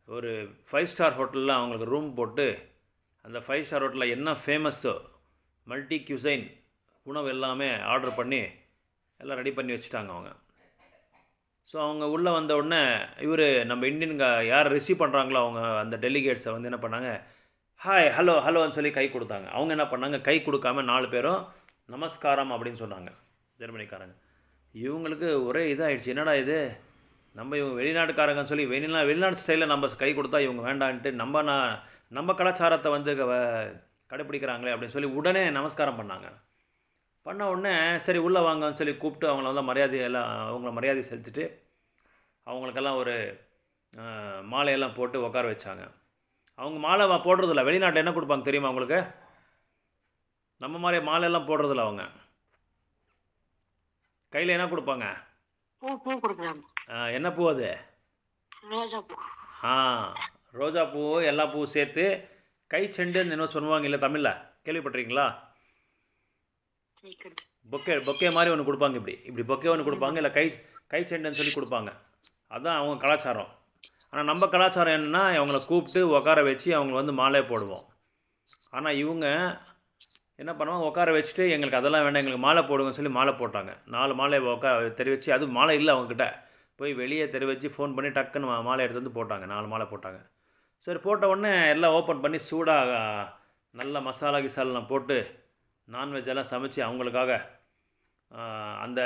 ஒரு 5 ஸ்டார் ஹோட்டலில் அவங்களுக்கு ரூம் போட்டு, அந்த 5 ஸ்டார் ஹோட்டலில் என்ன ஃபேமஸ்ஸோ மல்டி கியூசைன் உணவு எல்லாமே ஆர்டர் பண்ணி எல்லாம் ரெடி பண்ணி வச்சுட்டாங்க அவங்க. ஸோ அவங்க உள்ளே வந்த உடனே நம்ம இந்தியனுங்க யார் ரிசீவ் பண்ணுறாங்களோ அவங்க அந்த டெலிகேட்ஸை வந்து என்ன பண்ணாங்க, ஹாய் ஹலோன்னு சொல்லி கை கொடுத்தாங்க. அவங்க என்ன பண்ணாங்க, கை கொடுக்காம 4 பேரும் நமஸ்காரம் அப்படின்னு சொன்னாங்க ஜெர்மனிக்காரங்க. இவங்களுக்கு ஒரே இதாகிடுச்சு, என்னடா இது, நம்ம இவங்க வெளிநாட்டுக்காரங்கன்னு சொல்லி வெளிநாட்டு ஸ்டைலில் நம்ம கை கொடுத்தா இவங்க வேண்டான்ட்டு நம்ம கலாச்சாரத்தை வந்து கடைப்பிடிக்கிறாங்களே அப்படின்னு சொல்லி உடனே நமஸ்காரம் பண்ண உடனே சரி உள்ளே வாங்கன்னு சொல்லி கூப்பிட்டு அவங்கள வந்து அவங்கள மரியாதை செலுத்திட்டு அவங்களுக்கெல்லாம் ஒரு மாலையெல்லாம் போட்டு உட்கார வச்சாங்க. அவங்க மாலை போடுறதில்ல. வெளிநாட்டில் என்ன கொடுப்பாங்க தெரியுமா அவங்களுக்கு? நம்ம மாதிரி மாலையெல்லாம் போடுறதில்ல. அவங்க கையில் என்ன கொடுப்பாங்க? பூ கொடுக்குறாங்க. என்ன பூ அது? ரோஜா பூ. ரோஜா பூ, எல்லா பூவும் சேர்த்து கை செண்டுன்னு என்ன சொல்லுவாங்க இல்லை தமிழில், கேள்விப்பட்டிருக்கீங்களா? பொக்கே மாதிரி ஒன்று கொடுப்பாங்க. இப்படி பொக்கே ஒன்று கொடுப்பாங்க, இல்லை கை செண்டுன்னு சொல்லி கொடுப்பாங்க. அதுதான் அவங்க கலாச்சாரம். ஆனால் நம்ம கலாச்சாரம் என்னென்னா, அவங்கள கூப்பிட்டு உட்கார வச்சு அவங்க வந்து மாலையை போடுவோம். ஆனால் இவங்க என்ன பண்ணுவாங்க, உட்கார வச்சுட்டு எங்களுக்கு அதெல்லாம் வேண்டாம், எங்களுக்கு மாலை போடுங்கன்னு சொல்லி மாலை போட்டாங்க. 4 மாலையை தெரிவிச்சு, அது மாலை இல்லை அவங்கக்கிட்ட, போய் வெளியே தெரிவிச்சு ஃபோன் பண்ணி டக்குன்னு மாலை எடுத்து வந்து போட்டாங்க. 4 மாலை போட்டாங்க. சரி, போட்ட உடனே எல்லாம் ஓப்பன் பண்ணி சூடாக நல்ல மசாலா கிசாலாம் போட்டு நான்வெஜ் எல்லாம் சமைச்சு அவங்களுக்காக அந்த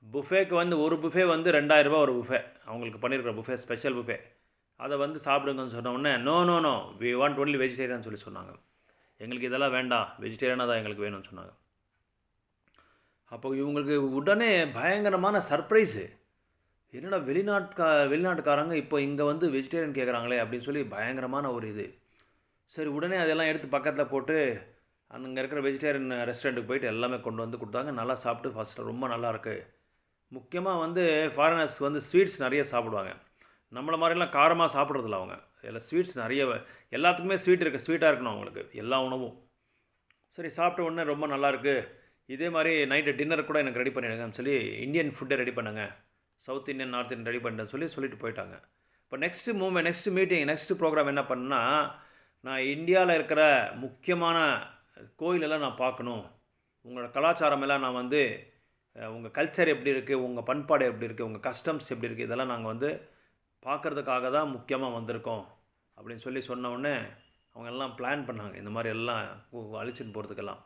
புஃபேக்கு வந்து ஒரு புஃபே வந்து 2000 ரூபா ஒரு புஃபே, அவங்களுக்கு பண்ணியிருக்கிற புஃபே, ஸ்பெஷல் புஃபே. அதை வந்து சாப்பிடுங்கன்னு சொன்ன உடனே no we want only vegetarian சொல்லி சொன்னாங்க. எங்களுக்கு இதெல்லாம் வேண்டாம், வெஜிடேரியனாக தான் எங்களுக்கு வேணும்னு சொன்னாங்க. அப்போ இவங்களுக்கு உடனே பயங்கரமான சர்ப்ரைஸு. என்னடா வெளிநாட்டுக்காரங்க இப்போ இங்கே வந்து வெஜிடேரியன் கேட்குறாங்களே அப்படின்னு சொல்லி பயங்கரமான ஒரு இது. சரி உடனே அதெல்லாம் எடுத்து பக்கத்தில் போட்டு அங்கே இருக்கிற வெஜிடேரியன் ரெஸ்டாரண்ட்டுக்கு போயிட்டு எல்லாமே கொண்டு வந்து கொடுத்தாங்க. நல்லா சாப்பிட்டு ஃபஸ்ட்டு ரொம்ப நல்லா இருக்கு. முக்கியமாக வந்து ஃபாரினர்ஸ் வந்து ஸ்வீட்ஸ் நிறைய சாப்பிடுவாங்க. நம்மள மாதிரிலாம் காரமாக சாப்பிட்றதில்ல அவங்க. இதில் ஸ்வீட்ஸ் நிறைய எல்லாத்துக்குமே ஸ்வீட்டாக இருக்கணும் அவங்களுக்கு எல்லா உணவும். சரி சாப்பிட்ட உடனே ரொம்ப நல்லாயிருக்கு. இதே மாதிரி நைட்டு டின்னர் கூட எனக்கு ரெடி பண்ணிடுங்கன்னு சொல்லி இந்தியன் ஃபுட்டை ரெடி பண்ணுங்க, south Indian north Indian ready பண்ணுறேன்னு சொல்லிட்டு போயிட்டாங்க. இப்போ நெக்ஸ்ட் மீட்டிங் நெக்ஸ்ட் ப்ரோக்ராம் என்ன பண்ணேன்னா, நான் இந்தியாவில் இருக்கிற முக்கியமான கோயிலெல்லாம் நான் பார்க்கணும். உங்களோட கலாச்சாரம் எல்லாம் நான் வந்து உங்கள் கல்ச்சர் எப்படி இருக்குது, உங்கள் பண்பாடு எப்படி இருக்குது, உங்கள் கஸ்டம்ஸ் எப்படி இருக்குது, இதெல்லாம் நாங்கள் வந்து பார்க்குறதுக்காக தான் முக்கியமாக வந்திருக்கோம் அப்படின்னு சொன்ன உடனே அவங்க எல்லாம் பிளான் பண்ணாங்க இந்த மாதிரி எல்லாம் அழிச்சிட்டு போகிறதுக்கெல்லாம்.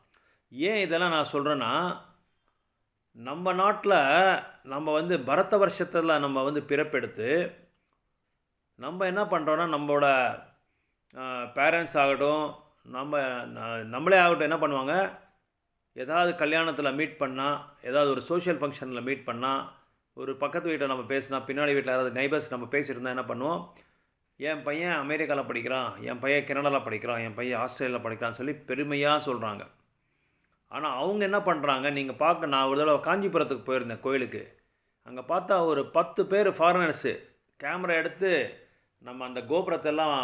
ஏன் இதெல்லாம் நான் சொல்கிறேன்னா, நம்ம நாட்டில் நம்ம வந்து பரத வருஷத்தில் நம்ம வந்து பிறப்பெடுத்து நம்ம என்ன பண்ணுறோன்னா, நம்மளோட பேரண்ட்ஸ் ஆகட்டும், நம்மளே ஆகட்டும் என்ன பண்ணுவாங்க, ஏதாவது கல்யாணத்தில் மீட் பண்ணால், ஏதாவது ஒரு சோஷியல் ஃபங்க்ஷனில் மீட் பண்ணால், ஒரு பக்கத்து வீட்டில் நம்ம பேசினா, பின்னாடி வீட்டில் யாராவது நெய்பர்ஸ் நம்ம பேசியிருந்தால் என்ன பண்ணுவோம், என் பையன் அமெரிக்காவில் படிக்கிறான், என் பையன் கனடாவில் படிக்கிறான், என் பையன் ஆஸ்திரேலியாவில் படிக்கிறான்னு சொல்லி பெருமையாக சொல்கிறாங்க. ஆனால் அவங்க என்ன பண்ணுறாங்க, நீங்கள் பார்க்க, நான் ஒரு தடவை காஞ்சிபுரத்துக்கு போயிருந்தேன் கோயிலுக்கு. அங்கே பார்த்தா ஒரு 10 பேர் ஃபாரினர்ஸு கேமரா எடுத்து நம்ம அந்த கோபுரத்தெல்லாம்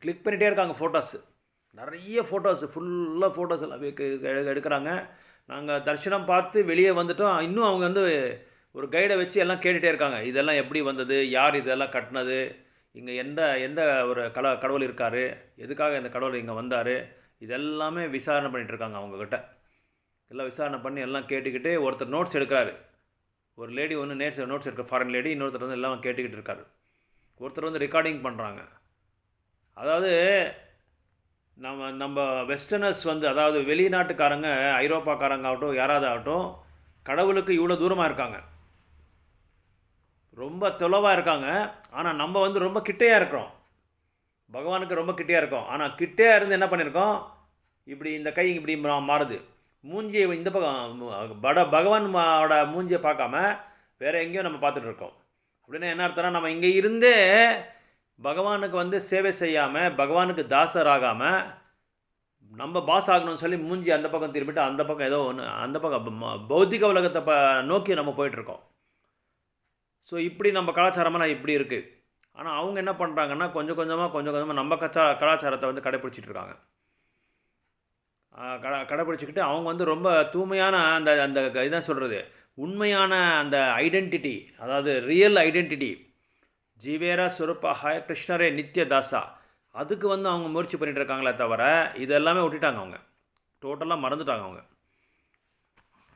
கிளிக் பண்ணிகிட்டே இருக்காங்க. ஃபோட்டோஸு நிறைய ஃபோட்டோஸு ஃபுல்லாக ஃபோட்டோஸ் எல்லாம் எடுக்கிறாங்க. நாங்கள் தரிசனம் பார்த்து வெளியே வந்துட்டோம். இன்னும் அவங்க வந்து ஒரு கைடை வச்சு எல்லாம் கேட்டுகிட்டே இருக்காங்க. இதெல்லாம் எப்படி வந்தது, யார் இதெல்லாம் கட்டினது, இங்கே எந்த ஒரு கடவுள் இருக்கார், எதுக்காக இந்த கடவுள் இங்கே வந்தார், இதெல்லாமே விசாரணை பண்ணிகிட்ருக்காங்க அவங்கக்கிட்ட. எல்லாம் விசாரணை பண்ணி எல்லாம் கேட்டுக்கிட்டு ஒருத்தர் நோட்ஸ் எடுக்கிறாரு. ஒரு லேடி ஒன்று நோட்ஸ் எடுக்கிற ஃபாரின் லேடி, இன்னொருத்தர் வந்து எல்லாம் கேட்டுக்கிட்டு இருக்காரு. ஒருத்தர் வந்து ரெக்கார்டிங் பண்ணுறாங்க. அதாவது நம்ம வெஸ்டர்னர்ஸ் வந்து, அதாவது வெளிநாட்டுக்காரங்க, ஐரோப்பாக்காரங்க ஆகட்டும், யாராவது ஆகட்டும், கடவுளுக்கு இவ்வளோ தூரமாக இருக்காங்க, ரொம்ப தொலைவாக இருக்காங்க. ஆனால் நம்ம வந்து ரொம்ப கிட்டையாக இருக்கிறோம், பகவானுக்கு ரொம்ப கிட்டையாக இருக்கோம். ஆனால் கிட்டையாக இருந்து என்ன பண்ணியிருக்கோம், இப்படி இந்த கை இப்படி மாறுது, மூஞ்சியை இந்த பக்கம் பகவானோட மூஞ்சியை பார்க்காம வேறு எங்கேயோ நம்ம பார்த்துட்டு இருக்கோம். அப்படின்னா என்ன அர்த்தம்னா, நம்ம இங்கே இருந்தே பகவானுக்கு வந்து சேவை செய்யாமல், பகவானுக்கு தாசர் ஆகாமல், நம்ம பாஸ் ஆகணும்னு சொல்லி மூஞ்சி அந்த பக்கம் திரும்பிட்டு அந்த பக்கம் ஏதோ ஒன்று, அந்த பக்கம் பௌத்திக உலகத்தை நோக்கி நம்ம போயிட்டுருக்கோம். ஸோ இப்படி நம்ம கலாச்சாரமாக இப்படி இருக்குது. ஆனால் அவங்க என்ன பண்ணுறாங்கன்னா, கொஞ்சம் கொஞ்சமாக நம்ம கலாச்சாரத்தை வந்து கடைப்பிடிச்சிட்டு இருக்காங்க. கடைப்பிடிச்சிக்கிட்டு அவங்க வந்து ரொம்ப தூய்மையான அந்த இதான் சொல்கிறது, உண்மையான அந்த ஐடென்டிட்டி, அதாவது ரியல் ஐடென்டிட்டி, ஜீவேரா சுரூபாஹாய கிருஷ்ணரே நித்திய தாசா, அதுக்கு வந்து அவங்க முயற்சி பண்ணிகிட்டு இருக்காங்களே தவிர இதெல்லாமே விட்டுட்டாங்க. அவங்க டோட்டலாக மறந்துட்டாங்க.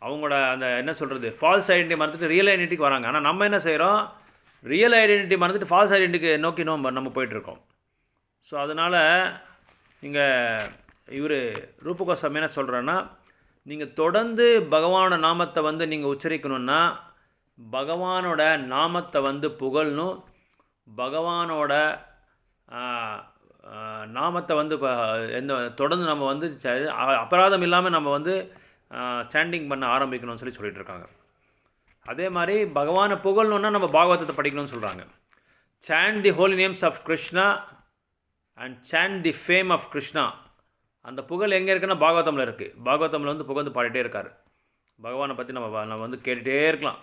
அவங்களோட அந்த என்ன சொல்கிறது, ஃபால்ஸ் ஐடென்டிட்டி மறந்துட்டு ரியல் ஐடென்டிட்டிக்கு வராங்க. ஆனால் நம்ம என்ன செய்கிறோம், ரியல் ஐடென்டிட்டி மறந்துட்டு ஃபால்ஸ் ஐடென்டிட்டிக்கு நோக்கி நம்ம போயிட்டுருக்கோம். ஸோ அதனால் இங்கே இவர் ரூபகோஸ்வாமி என்ன சொல்கிறேன்னா, நீங்கள் தொடர்ந்து பகவானோட நாமத்தை வந்து நீங்கள் உச்சரிக்கணுன்னா, பகவானோட நாமத்தை வந்து புகழணும், பகவானோட நாமத்தை வந்து தொடர்ந்து நம்ம வந்து அபராதம் இல்லாமல் நம்ம வந்து சாண்டிங் பண்ண ஆரம்பிக்கணும்னு சொல்லிட்டு இருக்காங்க. அதே மாதிரி பகவானை புகழணுன்னா நம்ம பாகவதத்தை படிக்கணும்னு சொல்கிறாங்க. Chant the holy names of Krishna and chant the fame of Krishna. அந்த புகழ் எங்கே இருக்குன்னா பாகவதமில் இருக்குது. பாகவதமில் வந்து புகழ்ந்து பாடிட்டே இருக்கார். பகவானை பற்றி நம்ம வந்து கேட்டுகிட்டே இருக்கலாம்.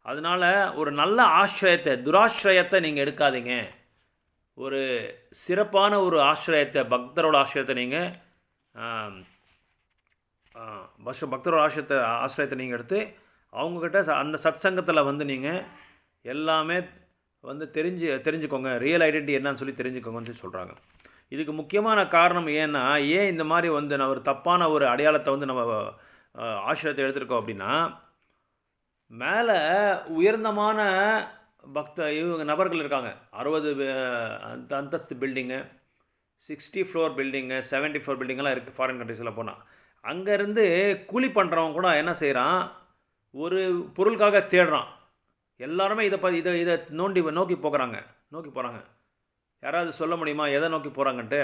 அதனால் ஒரு நல்ல ஆசிரியத்தை, துராசிரியத்தை நீங்கள் எடுக்காதீங்க. ஒரு சிறப்பான ஒரு ஆசிரியத்தை, பக்தரோட ஆசிரியத்தை நீங்கள் பக்தரோட ஆசிரியத்தை நீங்கள் எடுத்து அவங்கக்கிட்ட அந்த சத் சங்கத்தில் வந்து நீங்கள் எல்லாமே வந்து தெரிஞ்சுக்கோங்க, ரியல் ஐடென்டிட்டி என்னன்னு சொல்லி தெரிஞ்சுக்கோங்கன்னு சொல்லி சொல்கிறாங்க. இதுக்கு முக்கியமான காரணம் ஏன்னா, ஏன் இந்த மாதிரி வந்து நான் ஒரு தப்பான ஒரு அடையாளத்தை வந்து நம்ம ஆசிரியத்தை எடுத்துருக்கோம் அப்படின்னா, மேலே உயர்ந்தமான இவங்க நபர்கள் இருக்காங்க. 60 அந்தஸ்து பில்டிங்கு, 60 ஃப்ளோர் பில்டிங்கு, 70 ஃப்ளோர் பில்டிங்கெல்லாம் இருக்குது ஃபாரின் கண்ட்ரீஸில் போனால். அங்கேருந்து கூலி பண்ணுறவங்க கூட என்ன செய்கிறான், ஒரு பொருளுக்காக தேடுறான். எல்லாருமே இதை நோக்கி போகிறாங்க. யாராவது சொல்ல முடியுமா எதை நோக்கி போகிறாங்கன்ட்டு?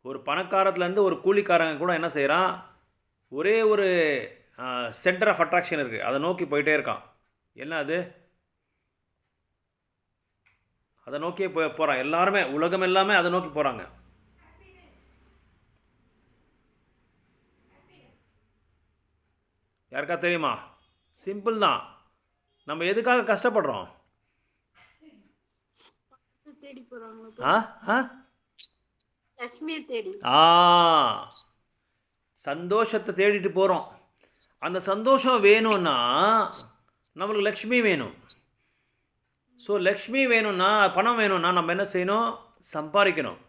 ஒரு பணக்காரத்துலேருந்து ஒரு கூலிக்காரங்க கூட என்ன செய்கிறான், ஒரே ஒரு சென்டர் ஆஃப் அட்ராக்ஷன் இருக்குது, அதை நோக்கி போயிட்டே இருக்கான். என்ன அது? அதை நோக்கியே போகிறாங்க எல்லாருமே, உலகம் எல்லாமே அதை நோக்கி போகிறாங்க. யாருக்கா தெரியுமா? சிம்பிள் தான். நம்ம எதுக்காக கஷ்டப்படுறோம்? தேடி போறாங்க. ஆ ஆ லட்சுமியை தேடி. ஆ சந்தோஷத்தை தேடிட்டு போகிறோம். அந்த சந்தோஷம் வேணும்னா நம்மளுக்கு லக்ஷ்மி வேணும். ஸோ லக்ஷ்மி வேணும்னா, பணம் வேணும்னா நம்ம என்ன செய்யணும்? சம்பாதிக்கணும்.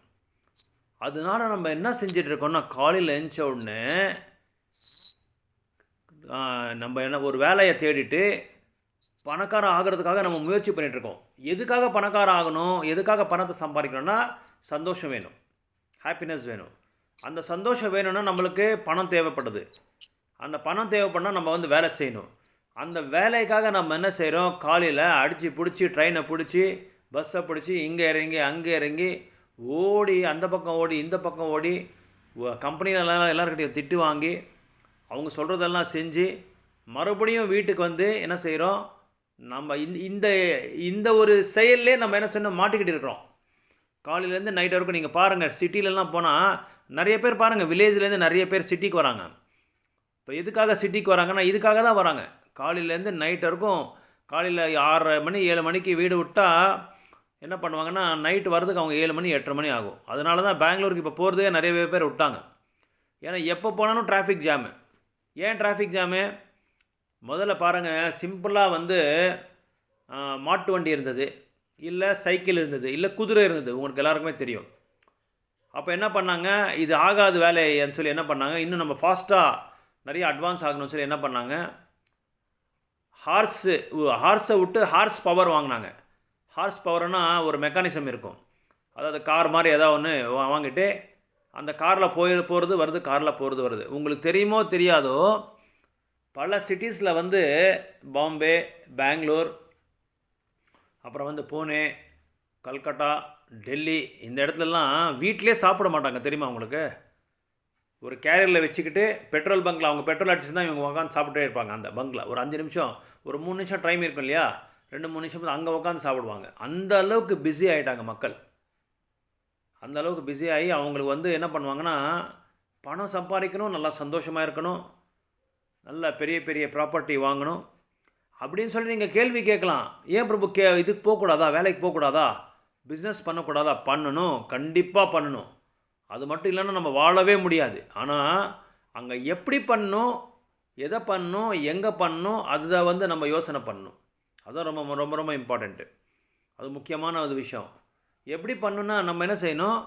அதனால நம்ம என்ன செஞ்சிட்டு இருக்கோம்னா, காலையில் எழுந்த உடனே நம்ம என்ன ஒரு வேலையை தேடிட்டு பணக்காரன் ஆகிறதுக்காக நம்ம முயற்சி பண்ணிகிட்ருக்கோம். எதுக்காக பணக்காரன் ஆகணும்? எதுக்காக பணத்தை சம்பாதிக்கணும்னா சந்தோஷம் வேணும், ஹாப்பினஸ் வேணும். அந்த சந்தோஷம் வேணும்னா நம்மளுக்கு பணம் தேவைப்படுது. அந்த பணம் தேவைப்படனா நம்ம வந்து வேலை செய்யணும். அந்த வேலைக்காக நம்ம என்ன செய்கிறோம்? காலையில் அடித்து பிடிச்சி, ட்ரெயினை பிடிச்சி, பஸ்ஸை பிடிச்சி, இங்கே இறங்கி அங்கே இறங்கி ஓடி, அந்த பக்கம் ஓடி இந்த பக்கம் ஓடி, கம்பெனிலலாம் எல்லாருக்கிட்டையும் திட்டு வாங்கி, அவங்க சொல்கிறதெல்லாம் செஞ்சு, மறுபடியும் வீட்டுக்கு வந்து என்ன செய்கிறோம்? நம்ம இந்த இந்த ஒரு செயல்லே நம்ம என்ன செய்யணும்? மாட்டிக்கிட்டு இருக்கிறோம். காலையிலேருந்து நைட் வரைக்கும் நீங்கள் பாருங்கள், சிட்டிலெலாம் போனால் நிறைய பேர் பாருங்கள், வில்லேஜ்லேருந்து நிறைய பேர் சிட்டிக்கு வராங்க. இப்போ எதுக்காக சிட்டிக்கு வராங்கன்னா இதுக்காக தான் வராங்க. காலையிலேருந்து நைட் வரைக்கும், காலையில் 6:30 மணி 7 மணிக்கு வீடு விட்டால் என்ன பண்ணுவாங்கன்னா, நைட்டு வரதுக்கு அவங்க 7 மணி 8:30 மணி ஆகும். அதனால தான் பெங்களூருக்கு இப்போ போகிறதே நிறைய பேர் விட்டாங்க. ஏன்னா எப்போ போனாலும் டிராஃபிக் ஜாமு. ஏன் டிராஃபிக் ஜாமு? முதல்ல பாருங்கள், சிம்பிளாக வந்து மாட்டு வண்டி இருந்தது, இல்லை சைக்கிள் இருந்தது, இல்லை குதிரை இருந்தது. உங்களுக்கு எல்லாருக்குமே தெரியும். அப்போ என்ன பண்ணாங்க? இது ஆகாது வேலைன்னு சொல்லி என்ன பண்ணாங்க? இன்னும் நம்ம ஃபாஸ்ட்டாக நிறைய அட்வான்ஸ் ஆகணும்னு சொல்லி என்ன பண்ணாங்க? ஹார்ஸை விட்டு ஹார்ஸ் பவர் வாங்கினாங்க. ஹார்ஸ் பவர்னா ஒரு மெக்கானிசம் இருக்கும். அதாவது கார் மாதிரி ஏதாவது ஒன்று வாங்கிட்டு அந்த காரில் போகிறது வருது, காரில் போகிறது வருது. உங்களுக்கு தெரியுமோ தெரியாதோ, பல சிட்டிஸில் வந்து பாம்பே, பெங்களூர், அப்புறம் வந்து பூனே, கல்கட்டா, டெல்லி, இந்த இடத்துலலாம் வீட்டிலே சாப்பிட மாட்டாங்க. தெரியுமா உங்களுக்கு? ஒரு கேரியரில் வச்சுக்கிட்டு பெட்ரோல் பங்கில் அவங்க பெட்ரோல் அடிச்சுட்டு தான் இவங்க உட்காந்து சாப்பிட்டே இருப்பாங்க. அந்த பங்கில் ஒரு 5 நிமிஷம், ஒரு 3 நிமிஷம் டைம் இருக்கும் இல்லையா, 2-3 நிமிஷம் அங்கே உட்காந்து சாப்பிடுவாங்க. அந்த அளவுக்கு பிஸி ஆகிட்டாங்க மக்கள். அந்த அளவுக்கு பிஸி ஆகி அவங்களுக்கு வந்து என்ன பண்ணுவாங்கன்னா, பணம் சம்பாதிக்கணும், நல்லா சந்தோஷமாக இருக்கணும், நல்ல பெரிய பெரிய ப்ராப்பர்ட்டி வாங்கணும் அப்படின்னு சொல்லி நீங்கள் கேள்வி கேட்கலாம். ஏன் பிரபு இதுக்கு போகக்கூடாதா? வேலைக்கு போகக்கூடாதா? பிஸ்னஸ் பண்ணக்கூடாதா? பண்ணணும், கண்டிப்பாக பண்ணணும். அது மட்டும் இல்லைன்னா நம்ம வாழவே முடியாது. ஆனால் அங்கே எப்படி பண்ணணும், எதை பண்ணணும், எங்கே பண்ணணும், அதை வந்து நம்ம யோசனை பண்ணணும். அதுதான் ரொம்ப ரொம்ப ரொம்ப இம்பார்ட்டண்ட்டு. அது முக்கியமான ஒரு விஷயம். எப்படி பண்ணணுன்னா நம்ம என்ன செய்யணும்?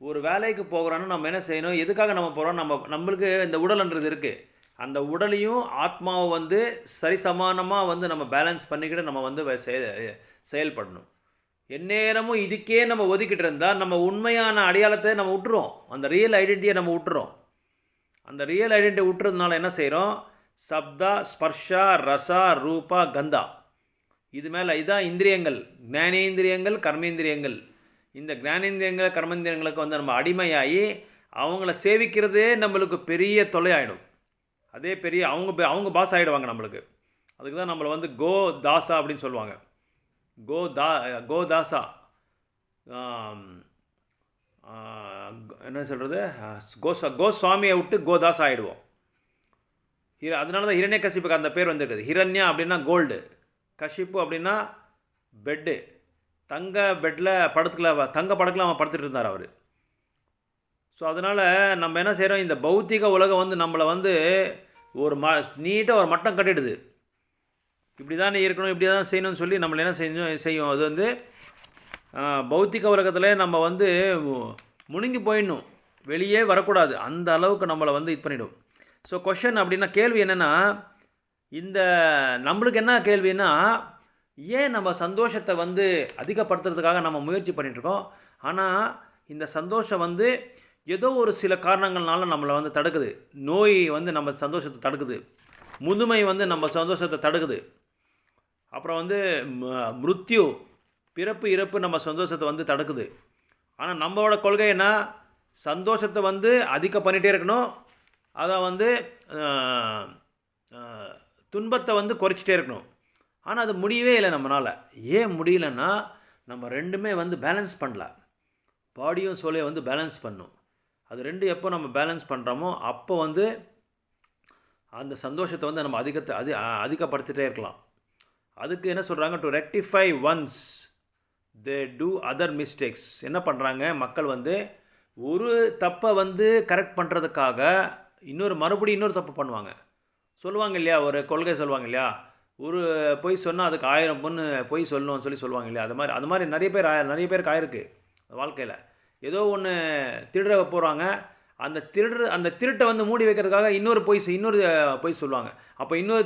ஒரு வேலைக்கு போகிறோன்னா நம்ம என்ன செய்யணும்? எதுக்காக நம்ம போகிறோம்? நம்மளுக்கு இந்த உடல்ன்றது இருக்குது. அந்த உடலையும் ஆத்மாவை வந்து சரிசமானமாக வந்து நம்ம பேலன்ஸ் பண்ணிக்கிட்டு நம்ம வந்து செயல்படணும். எந்நேரமும் இதுக்கே நம்ம ஒதுக்கிட்டு இருந்தால் நம்ம உண்மையான அடையாளத்தை நம்ம விட்டுறோம். அந்த ரியல் ஐடென்டிட்டியை நம்ம விட்டுறோம். அந்த ரியல் ஐடென்டிட்டி விட்டுறதுனால என்ன செய்கிறோம்? சப்தா, ஸ்பர்ஷா, ரசா, ரூபா, கந்தா, இது மேலே இதான் இந்திரியங்கள், ஞானேந்திரியங்கள், கர்மேந்திரியங்கள். இந்த ஞானேந்திரியங்கள் கர்மேந்திரியங்களுக்கு வந்து நம்ம அடிமையாகி அவங்கள சேவிக்கிறதே நம்மளுக்கு பெரிய தொல்லையாயிடும். அதே பெரிய அவங்க பாஸ் ஆகிடுவாங்க நம்மளுக்கு. அதுக்கு தான் நம்மளை வந்து கோ தாசா அப்படின்னு சொல்லுவாங்க. கோதாசா, என்ன சொல்கிறது, கோஸ்வாமியை விட்டு கோதாசா ஆகிடுவோம். அதனால தான் ஹிரண்ய கசிப்புக்கு அந்த பேர் வந்துருக்குது. ஹிரண்யா அப்படின்னா கோல்டு, கஷிப்பு அப்படின்னா பெட்டு. தங்க படத்தில் அவன் படுத்துட்டு இருந்தார் அவர். ஸோ அதனால் நம்ம என்ன செய்கிறோம்? இந்த பௌத்திக உலகம் வந்து நம்மளை வந்து ஒரு நீட்டாக ஒரு மட்டம் கட்டிடுது. இப்படி தான் நீ இருக்கணும், இப்படி தான் செய்யணும்னு சொல்லி நம்மளை என்ன செய்யும்? அது வந்து பௌத்திக உலகத்தில் நம்ம வந்து முழுங்கி போயிடணும், வெளியே வரக்கூடாது. அந்த அளவுக்கு நம்மளை வந்து இது பண்ணிவிடும். ஸோ கொஷன் அப்படின்னா, கேள்வி என்னென்னா, இந்த நம்மளுக்கு என்ன கேள்வின்னா, ஏன் நம்ம சந்தோஷத்தை வந்து அதிகப்படுத்துறதுக்காக நம்ம முயற்சி பண்ணிகிட்ருக்கோம். ஆனால் இந்த சந்தோஷம் வந்து ஏதோ ஒரு சில காரணங்கள்னால நம்மளை வந்து தடுக்குது. நோய் வந்து நம்ம சந்தோஷத்தை தடுக்குது, முதுமை வந்து நம்ம சந்தோஷத்தை தடுக்குது, அப்புறம் வந்து மிருத்யு, பிறப்பு இறப்பு நம்ம சந்தோஷத்தை வந்து தடுக்குது. ஆனால் நம்மளோட கொள்கை என்ன? சந்தோஷத்தை வந்து அதிகம் பண்ணிகிட்டே இருக்கணும், அதை வந்து துன்பத்தை வந்து குறைச்சிட்டே இருக்கணும். ஆனால் அது முடியவே இல்லை நம்மளால். ஏன் முடியலன்னா நம்ம ரெண்டுமே வந்து பேலன்ஸ் பண்ணல. பாடியும் சோலையும் வந்து பேலன்ஸ் பண்ணும். அது ரெண்டு எப்போ நம்ம பேலன்ஸ் பண்ணுறோமோ அப்போ வந்து அந்த சந்தோஷத்தை வந்து நம்ம அதிகப்படுத்திட்டே இருக்கலாம். அதுக்கு என்ன சொல்கிறாங்க, to rectify once they do other mistakes. என்ன பண்ணுறாங்க மக்கள் வந்து ஒரு தப்பை வந்து கரெக்ட் பண்ணுறதுக்காக மறுபடியும் இன்னொரு தப்பு பண்ணுவாங்க. சொல்லுவாங்க இல்லையா, ஒரு கொள்கை சொல்லுவாங்க இல்லையா, ஒரு பொய் சொன்னால் அதுக்கு 1000 பொண்ணு பொய் சொல்லணும்னு சொல்லுவாங்க இல்லையா. அது மாதிரி நிறைய பேருக்கு ஆயிருக்கு வாழ்க்கையில். ஏதோ ஒன்று திருட போகிறாங்க, அந்த திருட்டை வந்து மூடி வைக்கிறதுக்காக இன்னொரு பொய் சொல்லுவாங்க. அப்போ இன்னொரு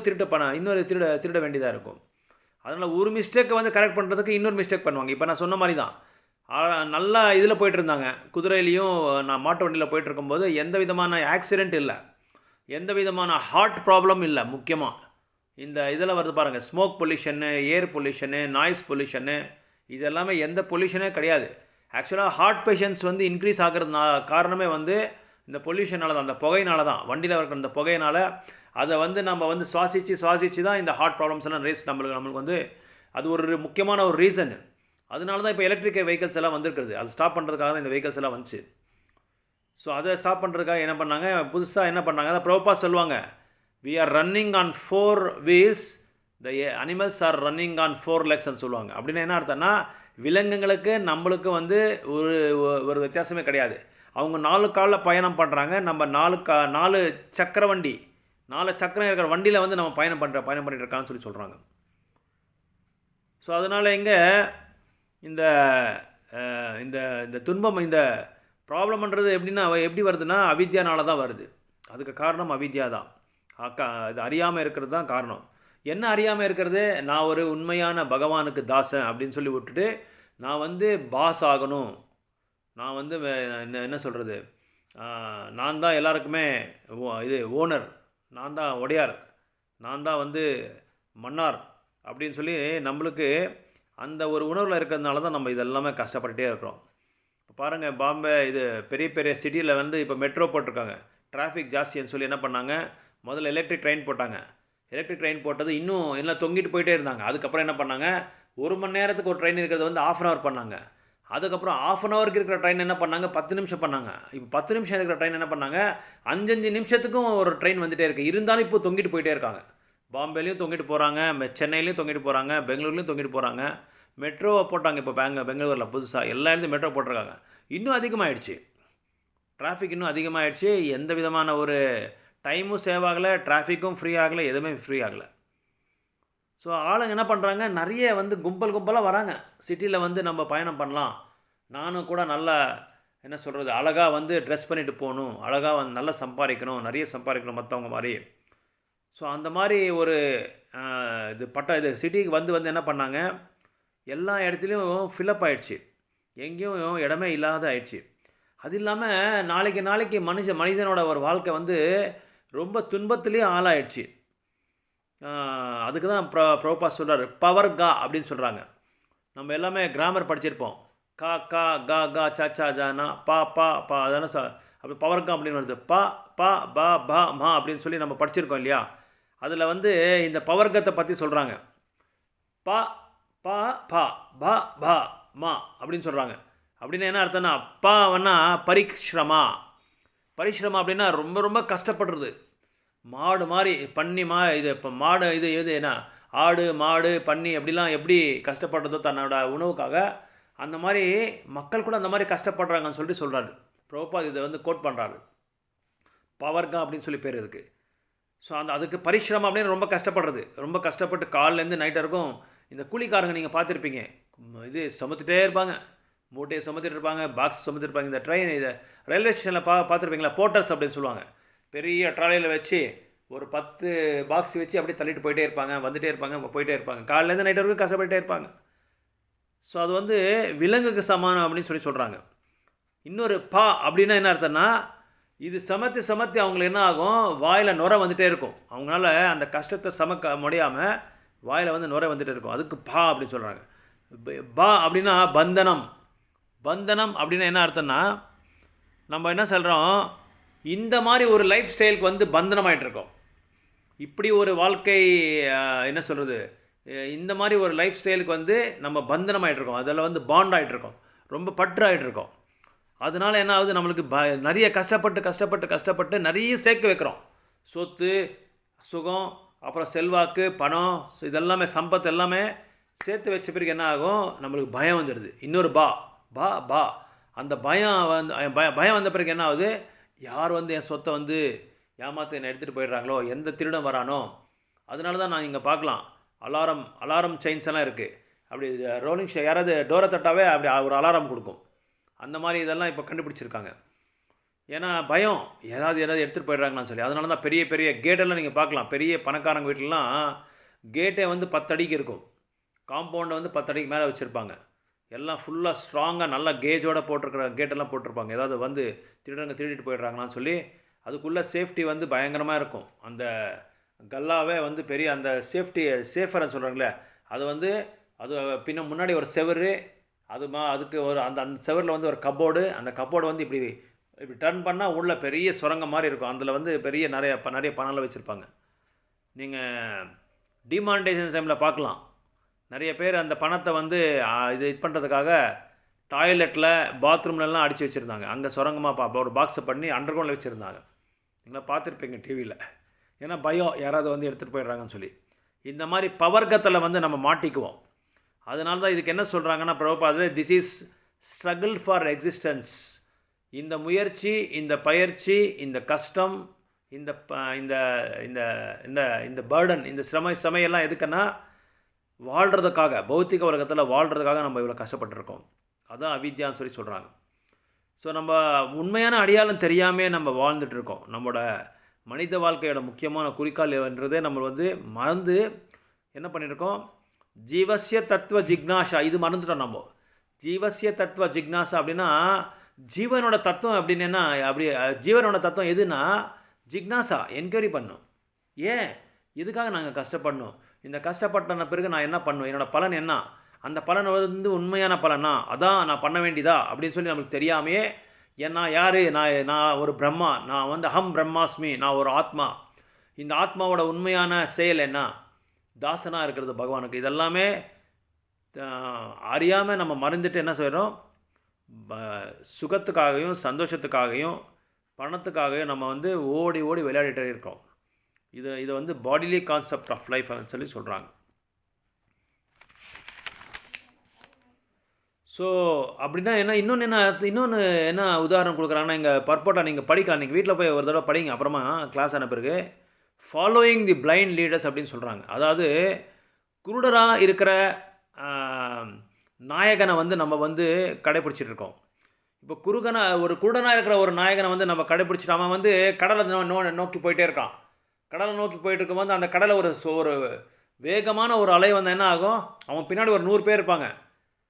திருட வேண்டியதாக இருக்கும். அதனால் ஒரு மிஸ்டேக்கை வந்து கரெக்ட் பண்ணுறதுக்கு இன்னொரு மிஸ்டேக் பண்ணுவாங்க. இப்போ நான் சொன்ன மாதிரி தான், நல்லா இதில் போயிட்டு இருந்தாங்க, குதிரையிலையும் நான் மாட்டு வண்டியில் போயிட்டு இருக்கும்போது எந்த விதமான ஆக்சிடெண்ட் இல்லை, எந்த விதமான ஹார்ட் ப்ராப்ளம் இல்லை. முக்கியமாக இந்த இதில் வருது பாருங்கள், ஸ்மோக் பொல்யூஷனு, ஏர் பொல்யூஷனு, நாய்ஸ் பொல்யூஷனு, இது எல்லாமே எந்த பொல்யூஷனே கிடையாது. ஆக்சுவலாக ஹார்ட் பேஷண்ட்ஸ் வந்து இன்க்ரீஸ் ஆகிறதுனால காரணமே வந்து இந்த பொல்யூஷனால தான், அந்த புகையினால தான், வண்டியில் இருக்கிற இந்த புகையினால் அதை வந்து நம்ம வந்து சுவாசித்து தான் இந்த ஹார்ட் ப்ராப்ளம்ஸ் எல்லாம் நம்மளுக்கு வந்து அது ஒரு முக்கியமான ஒரு ரீசன். அதனால தான் இப்போ எலக்ட்ரிக் வெஹிக்கல்ஸ் எல்லாம் வந்திருக்குது. அது ஸ்டாப் பண்ணுறதுக்காக தான் இந்த வெஹிக்கல்ஸ் எல்லாம் வந்துச்சு. ஸோ அதை ஸ்டாப் பண்ணுறதுக்காக என்ன பண்ணாங்க, புதுசாக என்ன பண்ணாங்க, அதை ப்ரோப்பா சொல்லுவாங்க, we are running on 4 wheels, the animals are running on 4 legs ன்னு சொல்லுவாங்க. அப்படின்னா என்ன அர்த்தம்னா, விலங்குகளுக்கு நம்மளுக்கு வந்து ஒரு வித்தியாசமே கிடையாது. அவங்க 4 காலில் பயணம் பண்ணுறாங்க, நம்ம 4 சக்கர வண்டி, 4 சக்கரம் இருக்கிற வண்டியில் வந்து நம்ம பயணம் பண்ணிட்டு இருக்கான்னு சொல்கிறாங்க. ஸோ அதனால் இங்கே இந்த இந்த இந்த துன்பம், இந்த ப்ராப்ளம்ன்றது எப்படி வருதுன்னா அவித்யானால தான் வருது. அதுக்கு காரணம் அவித்யா தான். இது அறியாமல் இருக்கிறது தான் காரணம். என்ன அறியாமல் இருக்கிறது, நான் ஒரு உண்மையான பகவானுக்கு தாசன் அப்படின்னு சொல்லி விட்டுட்டு நான் வந்து பாஸ் ஆகணும், நான் வந்து என்ன சொல்கிறது, நான் தான் எல்லாருக்குமே ஓனர், நான் தான் ஒடையார், நான் தான் வந்து மன்னார் அப்படின்னு சொல்லி நம்மளுக்கு அந்த ஒரு உணர்வில் இருக்கிறதுனால தான் நம்ம இதெல்லாமே கஷ்டப்பட்டுட்டே இருக்கிறோம். இப்போ பாருங்கள், பாம்பே இது பெரிய பெரிய சிட்டியில் வந்து இப்போ மெட்ரோ போட்டிருக்காங்க. டிராஃபிக் ஜாஸ்தின்னு சொல்லி என்ன பண்ணாங்க, முதல்ல எலக்ட்ரிக் ட்ரெயின் போட்டாங்க. எலக்ட்ரிக் ட்ரெயின் போட்டது இன்னும் எல்லாம் தொங்கிட்டு போயிட்டே இருந்தாங்க. அதுக்கப்புறம் என்ன பண்ணாங்க, 1 மணி நேரத்துக்கு ஒரு ட்ரெயின் இருக்கிறது வந்து 1/2 hour பண்ணாங்க. அதுக்கப்புறம் 1/2 hour இருக்கிற ட்ரெயின் என்ன பண்ணாங்க, 10 நிமிஷம் பண்ணாங்க. இப்போ 10 நிமிஷம் இருக்கிற ட்ரெயின் என்ன பண்ணாங்க, 5 நிமிஷத்துக்கும் ஒரு ட்ரெயின் வந்துகிட்டே இருக்குது. இருந்தாலும் இப்போ தொங்கிட்டு போயிட்டே இருக்காங்க. பாம்பேலையும் தொங்கிட்டு போகிறாங்க, சென்னையிலையும் தொங்கிட்டு போகிறாங்க, பெங்களூர்லேயும் தொங்கிட்டு போகிறாங்க. மெட்ரோவை போட்டாங்க இப்போ பெங்களூரில் புதுசாக, எல்லா இடத்துலையும் மெட்ரோ போட்டிருக்காங்க. இன்னும் அதிகமாகிடுச்சு டிராஃபிக், இன்னும் அதிகமாகிடுச்சு. எந்த விதமான ஒரு டைமும் சேவ் ஆகலை, டிராஃபிக்கும் ஃப்ரீ ஆகலை, எதுவுமே ஃப்ரீ ஆகலை. ஸோ ஆளுங்க என்ன பண்ணுறாங்க, நிறைய வந்து கும்பலாக வராங்க. சிட்டியில் வந்து நம்ம பயணம் பண்ணலாம், நானும் கூட நல்லா என்ன சொல்கிறது, அழகாக வந்து ட்ரெஸ் பண்ணிட்டு போகணும், அழகாக வந்து நல்லா சம்பாதிக்கணும், நிறைய சம்பாதிக்கணும் மற்றவங்க மாதிரி. ஸோ அந்த மாதிரி ஒரு இது சிட்டிக்கு வந்து என்ன பண்ணாங்க, எல்லா இடத்துலையும் ஃபில்லப் ஆகிடுச்சு, எங்கேயும் இடமே இல்லாத ஆயிடுச்சு. அது இல்லாமல் நாளைக்கு மனிதனோட ஒரு வாழ்க்கை வந்து ரொம்ப துன்பத்திலே ஆளாயிடுச்சு. அதுக்கு தான் ப்ரோபா சொல்கிறார், பவர் கா அப்படின்னு சொல்கிறாங்க. நம்ம எல்லாமே கிராமர் படிச்சிருப்போம், கா கா கா கா சா சா ஜானா பா பா பா, அதான அப்படி பவர் கா அப்படின்னு வருது. பா பா பா பா மா அப்படின்னு சொல்லி நம்ம படிச்சிருக்கோம் இல்லையா. அதில் வந்து இந்த பவர்க்கத்தை பற்றி சொல்கிறாங்க. பா பா பா பா பா மா அப்படின்னு சொல்கிறாங்க. அப்படின்னா என்ன அர்த்தம்னா, பாவன்னா பரிஷ்ரமா அப்படின்னா ரொம்ப ரொம்ப கஷ்டப்படுறது. மாடு மாதிரி பன்னி இது இப்போ மாடு இது என்ன, ஆடு மாடு பன்னி அப்படிலாம் எப்படி கஷ்டப்படுறதோ தன்னோட உணவுக்காக, அந்த மாதிரி மக்கள் கூட அந்த மாதிரி கஷ்டப்படுறாங்கன்னு சொல்லிட்டு சொல்கிறாரு. பிரபுபாத் இதை வந்து கோட் பண்ணுறாரு, பவர்கா அப்படின்னு சொல்லி பேர் இருக்குது. ஸோ அதுக்கு பரிஷ்ரமம் அப்படின்னு ரொம்ப கஷ்டப்படுறது, ரொம்ப கஷ்டப்பட்டு காலிலேருந்து நைட் வரைக்கும். இந்த கூலிக்காரங்க நீங்கள் பார்த்துருப்பீங்க, இது சுமத்துட்டே இருப்பாங்க, மூட்டையை சுமத்திட்டு இருப்பாங்க, பாக்ஸ் சுமத்திட்டு இருப்பாங்க. இந்த ட்ரெயின் இதை ரயில்வே ஸ்டேஷனில் பார்த்துருப்பீங்களா, போர்ட்டர்ஸ் அப்படின்னு சொல்லுவாங்க. பெரிய ட்ராலியில் வச்சு ஒரு 10 பாக்ஸ் வச்சு அப்படியே தள்ளிட்டு போயிட்டே இருப்பாங்க, வந்துகிட்டே இருப்பாங்க, போயிட்டே இருப்பாங்க, காலையிலேருந்து நைட் வரைக்கும் கஷ்டப்பட்டே இருப்பாங்க. ஸோ அது வந்து விலங்குக்கு சமானம் அப்படின்னு சொல்கிறாங்க. இன்னொரு பா அப்படின்னா என்ன அர்த்தம்னா, இது சமத்தி அவங்களுக்கு என்ன ஆகும், வாயில் நுரை வந்துகிட்டே இருக்கும். அவங்களால அந்த கஷ்டத்தை சமக்க முடியாமல் வாயில் வந்து நுரை வந்துகிட்டே இருக்கும். அதுக்கு பா அப்படின்னு சொல்கிறாங்க. பா அப்படின்னா பந்தனம் அப்படின்னா என்ன அர்த்தம்னா, நம்ம என்ன சொல்கிறோம், இந்த மாதிரி ஒரு லைஃப் ஸ்டைலுக்கு வந்து பந்தனமாயிட்டு இருக்கோம். இப்படி ஒரு வாழ்க்கை என்ன சொல்கிறது, இந்த மாதிரி ஒரு லைஃப் ஸ்டைலுக்கு வந்து நம்ம பந்தனமாயிட்டிருக்கோம், அதில் வந்து பாண்ட் ஆகிட்ருக்கோம், ரொம்ப பற்று ஆகிட்ருக்கோம். அதனால என்ன ஆகுது, நம்மளுக்கு நிறைய கஷ்டப்பட்டு நிறைய சேர்க்க வைக்கிறோம். சொத்து, சுகம், அப்புறம் செல்வாக்கு, பணம், இதெல்லாமே சம்பத்து எல்லாமே சேர்த்து வச்ச பிறகு என்ன ஆகும், நம்மளுக்கு பயம் வந்துடுது. இன்னொரு பா பா பா அந்த பயம் வந்து பயம் வந்த பிறகு என்ன ஆகுது, யார் வந்து என் சொத்தை வந்து ஏமாற்ற என்னை எடுத்துகிட்டு போயிடுறாங்களோ, எந்த திருடன் வரானோ. அதனால தான் நான் இங்கே பார்க்கலாம், அலாரம் செயின்ஸ் எல்லாம் இருக்குது. அப்படி ரோலிங் யாராவது டோரை தட்டாவே அப்படி ஒரு அலாரம் கொடுக்கும். அந்த மாதிரி இதெல்லாம் இப்போ கண்டுபிடிச்சிருக்காங்க. ஏன்னா பயம், ஏதாவது எடுத்துகிட்டு போயிடுறாங்களான்னு சொல்லி. அதனால தான் பெரிய பெரிய கேட்டெல்லாம் நீங்கள் பார்க்கலாம், பெரிய பணக்காரங்க வீட்டிலலாம் கேட்டே வந்து 10 அடிக்கு இருக்கும், காம்பவுண்டை வந்து 10 அடிக்கு மேலே வச்சுருப்பாங்க. எல்லாம் ஃபுல்லாக ஸ்ட்ராங்காக நல்லா கேஜோடு போட்டிருக்கிற கேட்டெல்லாம் போட்டிருப்பாங்க. ஏதாவது வந்து திருடிட்டு போயிடுறாங்களான்னு சொல்லி. அதுக்குள்ளே சேஃப்டி வந்து பயங்கரமாக இருக்கும். அந்த கல்லாவே வந்து பெரிய அந்த சேஃபர்னு சொல்கிறாங்களே, அது வந்து அது முன்னாடி ஒரு செவரு, அதுக்கு ஒரு அந்த செவரில் வந்து ஒரு கப்போர்டு, அந்த கப்போர்டு வந்து இப்படி டர்ன் பண்ணால் உள்ள பெரிய சுரங்கம் மாதிரி இருக்கும். அதில் வந்து நிறைய பணம்லாம் வச்சுருப்பாங்க. நீங்கள் டிமானிட்டைசேஷன் டைமில் பார்க்கலாம், நிறைய பேர் அந்த பணத்தை வந்து இது பண்ணுறதுக்காக டாய்லெட்டில், பாத்ரூம்லலாம் அடித்து வச்சுருந்தாங்க. அங்கே சுரங்கமாக ஒரு பாக்ஸை பண்ணி அண்டர் கிரவுண்டில் வச்சுருந்தாங்க. நீங்களா பார்த்துருப்பீங்க டிவியில். ஏன்னா பயம், யாராவது வந்து எடுத்துகிட்டு போயிடுறாங்கன்னு சொல்லி. இந்த மாதிரி பவர்க்கத்தில் வந்து நம்ம மாட்டிக்குவோம். அதனால தான் இதுக்கு என்ன சொல்கிறாங்கன்னா பிரபுபாதர், this is struggle for existence. இந்த முயற்சி, இந்த பயிற்சி, இந்த கஷ்டம், இந்த இந்த இந்த இந்த இந்த பேர்டன், இந்த சமையெல்லாம் எதுக்குன்னா வாழ்கிறதுக்காக, பௌத்திக உலகத்தில் வாழ்கிறதுக்காக நம்ம இவ்வளோ கஷ்டப்பட்டுருக்கோம். அதுதான் அவித்யான்னு சொல்லி சொல்கிறாங்க. ஸோ நம்ம உண்மையான அடையாளம் தெரியாமல் நம்ம வாழ்ந்துட்டுருக்கோம். நம்மளோட மனித வாழ்க்கையோட முக்கியமான குறிக்கால் என்றதே நம்ம வந்து மறந்து என்ன பண்ணியிருக்கோம், ஜீவசிய தத்துவ ஜிக்னாஷா, இது மறந்துட்டோம் நம்ம. ஜீவசிய தத்துவ ஜிக்னாஷா அப்படின்னா ஜீவனோட தத்துவம். அப்படின்னா அப்படி ஜீவனோட தத்துவம் எதுனா ஜிக்னாசா, என்கொயரி பண்ணும். ஏன் எதுக்காக நாங்கள் கஷ்டப்படணும், இந்த கஷ்டப்பட்ட பிறகு நான் என்ன பண்ணுவேன், என்னோடய பலன் என்ன, அந்த பலன் வந்து உண்மையான பலனா, அதான் நான் பண்ண வேண்டியதா அப்படின்னு சொல்லி நமக்கு தெரியாமையே, ஏன்னா யார், நான் ஒரு பிரம்மா, நான் வந்து அகம் பிரம்மாஸ்மி, நான் ஒரு ஆத்மா, இந்த ஆத்மாவோட உண்மையான செயல் என்ன, தாசனாக இருக்கிறது பகவானுக்கு. இதெல்லாமே அறியாமல் நம்ம மறந்துட்டு என்ன செய்கிறோம், சுகத்துக்காகவும் சந்தோஷத்துக்காகவும் பணத்துக்காகவும் நம்ம வந்து ஓடி விளையாடிட்டே இருக்கோம். இதை வந்து பாடிலி கான்செப்ட் ஆஃப் லைஃப் சொல்லி சொல்கிறாங்க. ஸோ அப்படின்னா இன்னொன்று என்ன உதாரணம் கொடுக்குறாங்கன்னா, இங்கே பர்போட்டாக நீங்கள் படிக்கலாம், நீங்கள் வீட்டில் போய் ஒரு தடவை படிங்க, அப்புறமா கிளாஸ் ஆன பிறகு. ஃபாலோயிங் தி பிளைண்ட் லீடர்ஸ் அப்படின்னு சொல்கிறாங்க. அதாவது குருடராக இருக்கிற நாயகனை வந்து நம்ம வந்து கடைப்பிடிச்சிட்டு இருக்கோம். இப்போ ஒரு குருடனாக இருக்கிற ஒரு நாயகனை வந்து நம்ம கடைப்பிடிச்சிட்டு, அவன் வந்து கடலை நோக்கி போயிட்டே இருக்கான். கடலை நோக்கி போயிட்டு இருக்கும்போது அந்த கடலை ஒரு வேகமான ஒரு அலை வந்து என்ன ஆகும், அவன் பின்னாடி ஒரு 100 பேர் இருப்பாங்க.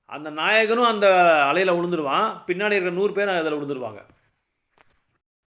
அந்த நாயகனும் அந்த அலையில் விழுந்துருவான், பின்னாடி இருக்கிற 100 பேர் அதில் விழுந்துருவாங்க.